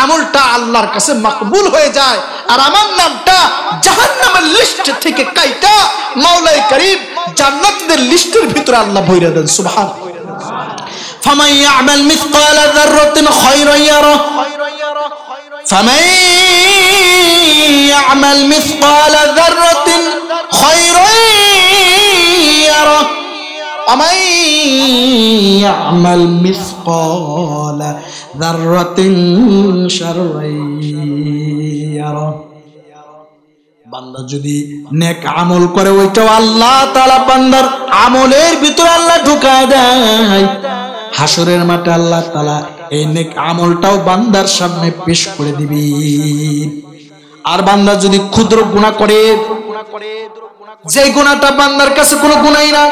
আমলটা আল্লাহর কাছে মকবুল হয়ে যায় আর আমার নামটা জাহান্নামের লিস্ট থেকে কাইটা মাওলায়ে কারীম জান্নাতের লিস্টের ভিতরে আল্লাহ ভইরা দেন। সুবহানাল্লাহ। ফামান ইয়ামাল মিসকালা যাররাতিন খায়রান ইয়ারা, ফামান ইয়ামাল মিসকালা যাররাতিন খায়রান ইয়ারা, ومن يعمل مثقال ذرة شرا يره। বান্দা যদি নেক আমল করে ওইটাও আল্লাহ তাআলা বান্দার আমলের ভিতর আল্লাহ ঢুকায় দেয়। হাসরের মাঠে আল্লাহ তাআলা এই নেক আমলটাও বান্দার সামনে পেশ করে দিবে। আর বান্দা যদি ক্ষুদ্র গুনাহ করে, যে গুনাহটা বান্দার কাছে কোনো গুনাহই না,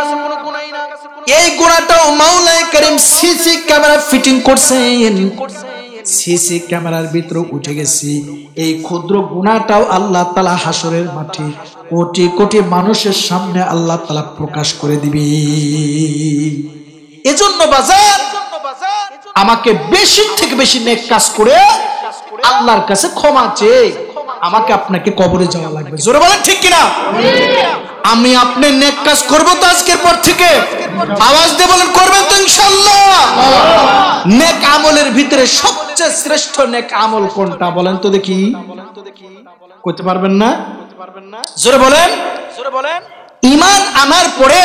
এই গুনাহটাও মাওলায়ে কারীম সিসি ক্যামেরা ফিটিং করছেন, সিসি ক্যামেরার ভিতরে উঠে গেছে। এই ক্ষুদ্র গুনাহটাও আল্লাহ তাআলা হাসরের মাঠে কোটি কোটি মানুষের সামনে আল্লাহ তাআলা প্রকাশ করে দিবে। এজন্য বাজার আমাকে বেশি থেকে বেশি নেক কাজ করে আল্লাহর কাছে ক্ষমা চেয়ে আমাকে আপনাকে কবরে যাওয়া লাগবে। জোরে বলেন ঠিক কিনা? আমি আপনি নেক কাজ করব তো আজকের পর থেকে? আওয়াজ দিয়ে বলেন করবেন তো ইনশাআল্লাহ? নেক আমলের ভিতরে সবচেয়ে শ্রেষ্ঠ নেক আমল কোনটা বলেন তো দেখি? কইতে পারবেন না? জোরে বলেন। ঈমান আনার পরে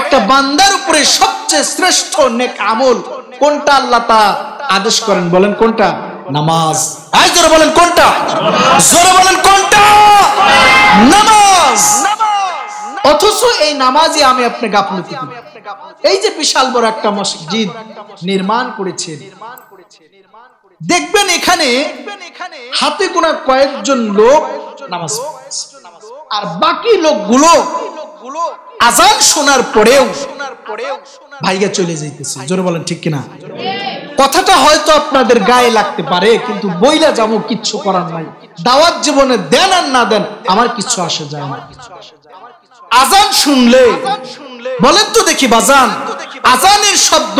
একটা বান্দার উপরে সবচেয়ে শ্রেষ্ঠ নেক আমল কোনটা আল্লাহ তাআলা আদেশ করেন? বলেন কোনটা? নামাজ। আই জোরে বলেন কোনটা? জোরে বলেন কোনটা? নামাজ। অথচ এই নামাজে আমি আপনি গাফলতি করি। এই যে বিশাল বড় একটা মসজিদ নির্মাণ করেছেন, দেখবেন এখানে হাতে গোনা কয়েকজন লোক নামাজ পড়ছে, আর বাকি লোকগুলো আজান শোনার পরেও ভাইগা চলে যাইতেছে। জোরে বলেন ঠিক কিনা? কথাটা হয়তো আপনাদের গায়ে লাগতে পারে, কিন্তু বইলা যাবো, কিচ্ছু করার নাই। দাওয়াত জীবনে দেন আর না দেন আমার কিছু আসে যায় না। আজান শুনলে বলেন তো দেখি বাজান, আজানের শব্দ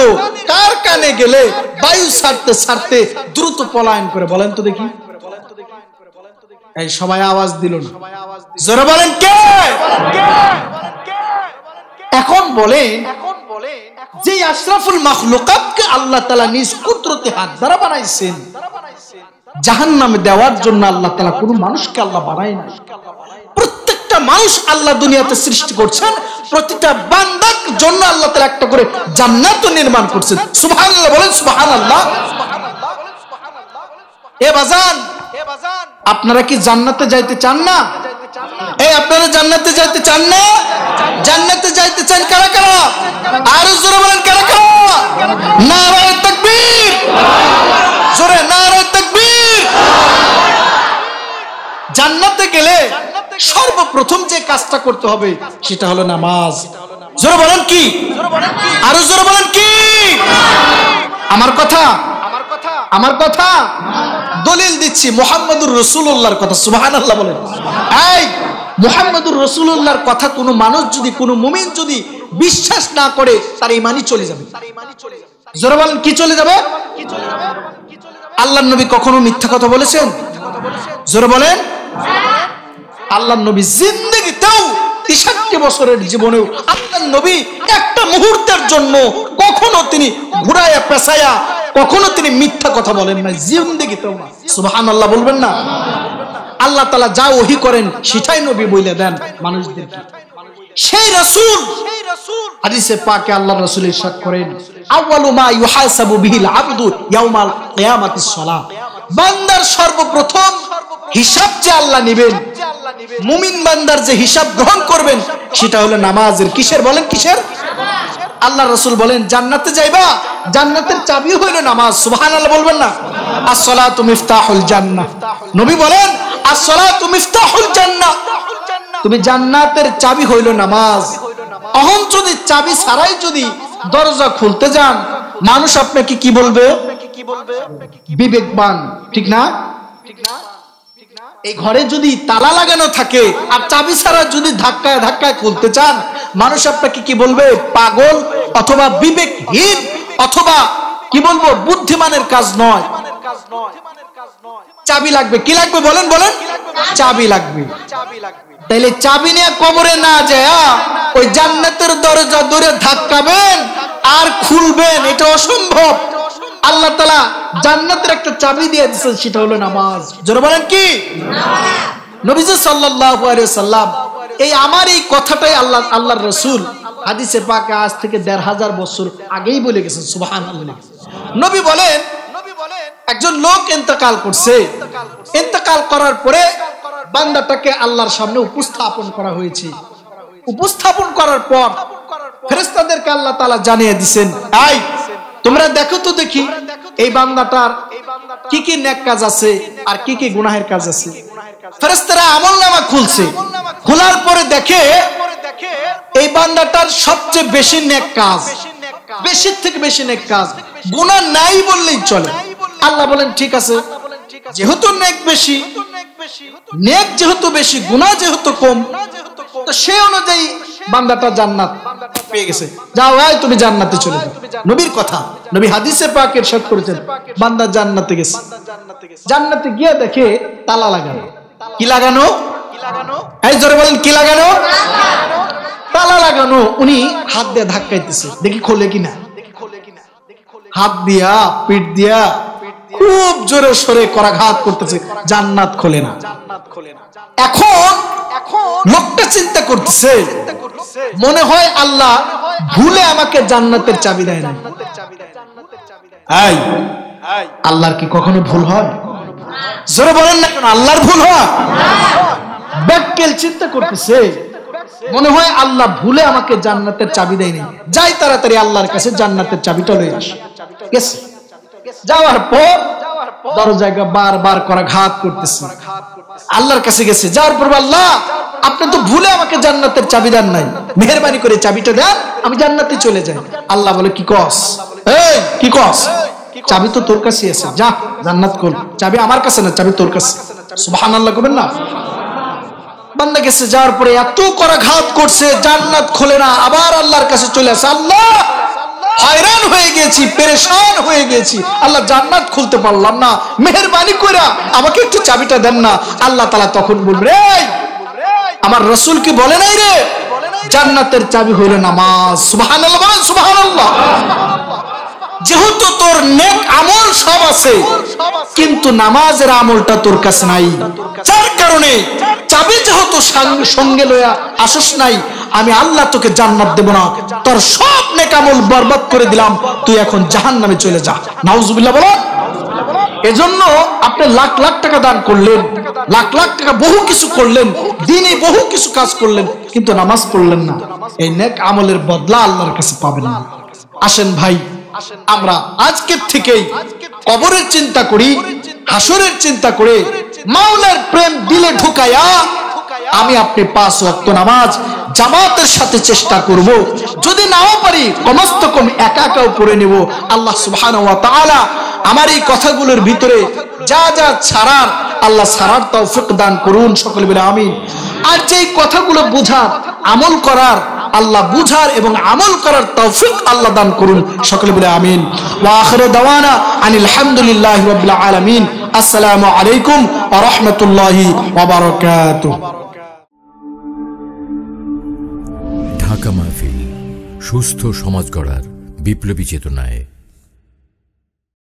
কার কানে গেলে বায়ু ছাড়তে ছাড়তে দ্রুত পলায়ন করে? বলেন তো দেখি। এই সবাই আওয়াজ দিল না, জোরে বলেন কে? এখন বলেন, যে আশরাফুল মাখলুকাতকে আল্লাহ তাআলা নিজ কুদরতে হাত দ্বারা বানাইছেন, জাহান্নামে দেওয়ার জন্য আল্লাহ তাআলা কোন মানুষকে আল্লাহ বানায় না। প্রত্যেকটা মানুষ আল্লাহ দুনিয়াতে সৃষ্টি করছেন, প্রতিটা বান্দার জন্য আল্লাহ তাআলা একটা করে জান্নাত নির্মাণ করছেন। সুবহানাল্লাহ বলেন, সুবহানাল্লাহ। এ বাজান, আপনারা কি জান্নাতে যাইতে চান না? এই আপনারা জান্নাতে যাইতে চান না? জান্নাতে যাইতে চান কারা কারা? আর জোরে বলেন কারা কারা? নারায়ে তাকবীর, জোরে নারায়ে তাকবীর। জান্নাতে গেলে সর্বপ্রথম যে কাজটা করতে হবে সেটা হলো নামাজ। জোরে বলেন কি? আর জোরে বলেন কি? আমার কথা, আমার কথা দলিল দিচ্ছি মুহাম্মদুর রাসূলুল্লাহর কথা। সুবহানাল্লাহ বলেন। এই মুহাম্মদুর রাসূলুল্লাহর কথা কোন মানুষ যদি, কোন মুমিন যদি বিশ্বাস না করে, তার ঈমানই চলে যাবে। জোরে বলেন কি চলে যাবে? আল্লাহর নবী কখনো মিথ্যা কথা বলেছেন? জোরে বলেন। আল্লাহর নবী জিন্দেগিতেও 63 বছরের জীবনেও আল্লাহর নবী একটা মুহূর্তের জন্য কখনো তিনি ঘুরায়া পেছায়া কখনো তিনি মিথ্যা কথা বলেন না, জিন্দেগিতেও না। সুবহানাল্লাহ বলবেন না? আল্লাহ তাআলা যা ওহী করেন সেটাই নবী বলে দেন মানুষদেরকে। সেই রাসূল হাদিসে পাকে আল্লাহর রাসূল ইরশাদ করেন, আউয়ালু মা ইউহাসাবু বিহিল আবদু ইয়াউমাল কিয়ামাতিস সালাহ। বান্দার সর্বপ্রথম হিসাব যে আল্লাহ নেবেন, মুমিন বান্দার যে হিসাব গ্রহণ করবেন সেটা হলো নামাজের। কিসের? বলেন কিসের? আল্লাহ রাসূল বলেন, জান্নাতে যাইবা, জান্নাতের চাবি হইল নামাজ। সুবহানাল্লাহ বলবেন না? as-salatu মিফতাহুল জান্নাহ। নবী বলেন, as-salatu মিফতাহুল জান্নাহ। তুমি জান্নাতের চাবি হইল নামাজ। অহন যদি চাবি ছাড়াই যদি দরজা খুলতে যান, মানুষ আপনাকে কি বলবে? বিবেকবান, ঠিক না? এই ঘরে যদি তালা লাগানো থাকে আর চাবি ছাড়া যদি ধাক্কায় ধাক্কায় খুলতে চান, মানুষ আপনাকে কি বলবে? পাগল অথবা বিবেকহীন, অথবা কি বলবো, বুদ্ধিমানের কাজ নয়। চাবি লাগবে। কি লাগবে? বলেন বলেন। চাবি লাগবে। তাইলে চাবি নিয়ে কবরে না যায় ওই জান্নাতের দরজা ধরে ধাক্কাবেন আর খুলবেন, এটা অসম্ভব। আল্লাহ তাআলা জান্নাতের একটা চাবি দিয়ে দিয়েছেন, সেটা হলো নামাজ। জোরে বলেন কি? নবীজি সাল্লাল্লাহু আলাইহি ওয়াসাল্লাম এই আমার এই কথাটাই আল্লাহর রাসূল হাদিসে পাকে আজ থেকে ১৫০০ বছর আগেই বলে গেছেন। সুবহানাল্লাহ। নবী বলেন, একজন লোক ইন্তেকাল করছে, ইন্তেকাল করার পরে বান্দাটাকে আল্লাহর সামনে উপস্থাপন করা হয়েছে। উপস্থাপন করার পর ফেরেশতাদেরকে আল্লাহ তাআলা জানিয়ে দিবেন, এই তোমরা দেখো তো দেখি এই বান্দাটার কি কি নেক কাজ আছে আর কি কি গুনাহের কাজ আছে। ফেরেশতারা আমলনামা খুলছে, খোলার পরে দেখে এই বান্দাটার সবচেয়ে বেশি নেক কাজ, বেশি থেকে বেশি নেক কাজ, গুনাহ নাই বললেই চলে। আল্লাহ বলেন, ঠিক আছে, যেহেতু নেক বেশি, নেক যেহেতু বেশি, গুনাহ যেহেতু কম, তো সেই অনুযায়ী বান্দাটা জান্নাত পেয়ে গেছে। যাও ভাই তুমি জান্নাতে চলে যাও। নবীর কথা, নবী হাদিসে পাকে ইরশাদ করেছেন, বান্দা জান্নাতে গেছে। জান্নাতে গিয়ে দেখে তালা লাগানো। কি লাগানো? এই জোরে বলেন কি লাগানো? তালা লাগানো। উনি হাত দিয়ে ধাক্কাইতেছে, দেখি খোলে কিনা। হাত দিয়া, পিঠ দিয়া খুব জোরে সোরে করাঘাত করতেছে, জান্নাত খোলে না। এখন লোকটা চিন্তা করতেছে, মনে হয় আল্লাহ ভুলে আমাকে জান্নাতের চাবি দেয় না। আল্লাহর কি কখনো ভুল হয়? জোরে বলেন না কেন, আল্লাহর ভুল হয়? ব্যাককেল চিন্তা করতেছে, মনে হয় আল্লাহ ভুলে আমাকে জান্নাতের চাবি দেয়নি, যাই তাড়াতাড়ি আল্লাহর কাছে জান্নাতের চাবিটা লয়ে আসে। গেছে, যাওয়ার পর দরজায় বারবার করাঘাত করতেছে, আল্লাহর কাছে গেছে, যাওয়ার পর আল্লাহ আপনি তো ভুলে আমাকে জান্নাতের চাবি দেন নাই, মেহেরবানি করে চাবিটা দেন, আমি জান্নাতে চলে যাই। আল্লাহ বলে, কি কস? এই কি কস? চাবি তো তোর কাছে আছে, যা জান্নাত খোল। চাবি আমার কাছে না, চাবি তোর কাছে। সুবহানাল্লাহ কইবেন না? বান্দা গেছে, যাওয়ার পরে এত করাঘাত করছে, জান্নাত খোলে না, আবার আল্লাহর কাছে চলে আসে, আল্লাহ হয়রান হয়ে গেছি, পেরেশান হয়ে গেছি, আল্লাহ জান্নাত খুলতে পারলাম না, মেহেরবানি করে আমাকে একটু চাবিটা দেন না। আল্লাহ তাআলা তখন বলবে, আমার রাসূল কি বলে নাই রে, জান্নাতের চাবি হইল নামাজ। সুবহানাল্লাহ বলেন, সুবহানাল্লাহ। যেহেতু তোর নেক আমল সব আছে, কিন্তু নামাজের আমলটা তোর কাছে নাই, যার কারণে চাবি যেহেতু সঙ্গে লইয়া আসস নাই, আমি আল্লাহ তোকে জান্নাত দেব না, তোর সব নেক আমল বরবাদ করে দিলাম, তুই এখন জাহান্নামে চলে যা। নাউজুবিল্লাহ বলো। এজন্য আপনি লাখ লাখ টাকা দান করলেন, লাখ লাখ টাকা বহু কিছু করলেন, দিনে বহু কিছু কাজ করলেন, কিন্তু নামাজ পড়লেন না, এই নেক আমলের বদলা আল্লাহর কাছে পাবেন না। আসেন ভাই, আমরা আজকের থেকেই কবরের চিন্তা করি, হাসরের চিন্তা করে মাওলার প্রেম দিলে ঢুকায়া আমি আপনি 5 ওয়াক্ত নামাজ জামাতের সাথে চেষ্টা করব, যদি নাও পারি কমস্ত কম একা একাও পড়ে নেব। আল্লাহ সুবহানাহু ওয়া তাআলা আমার এই কথাগুলোর ভিতরে যা যা ছাড়ার, আল্লাহ ছাড়ার তৌফিক দান করুন, সকলে বলে আমিন। আর যেই কথাগুলো বুঝার, আমল করার, আল্লাহ বুঝার এবং আমল করার তৌফিক আল্লাহ দান করুন, সকলে বলে আমিন। ওয়া আখিরু দাওয়ানা আনিল হামদুলিল্লাহি রাব্বিল আলামিন। আসসালামু আলাইকুম ওয়া রাহমাতুল্লাহি ওয়া বারাকাতুহু। ঢাকা মাহফিল, সুস্থ সমাজ গড়ার বিপ্লবী চেতনায়।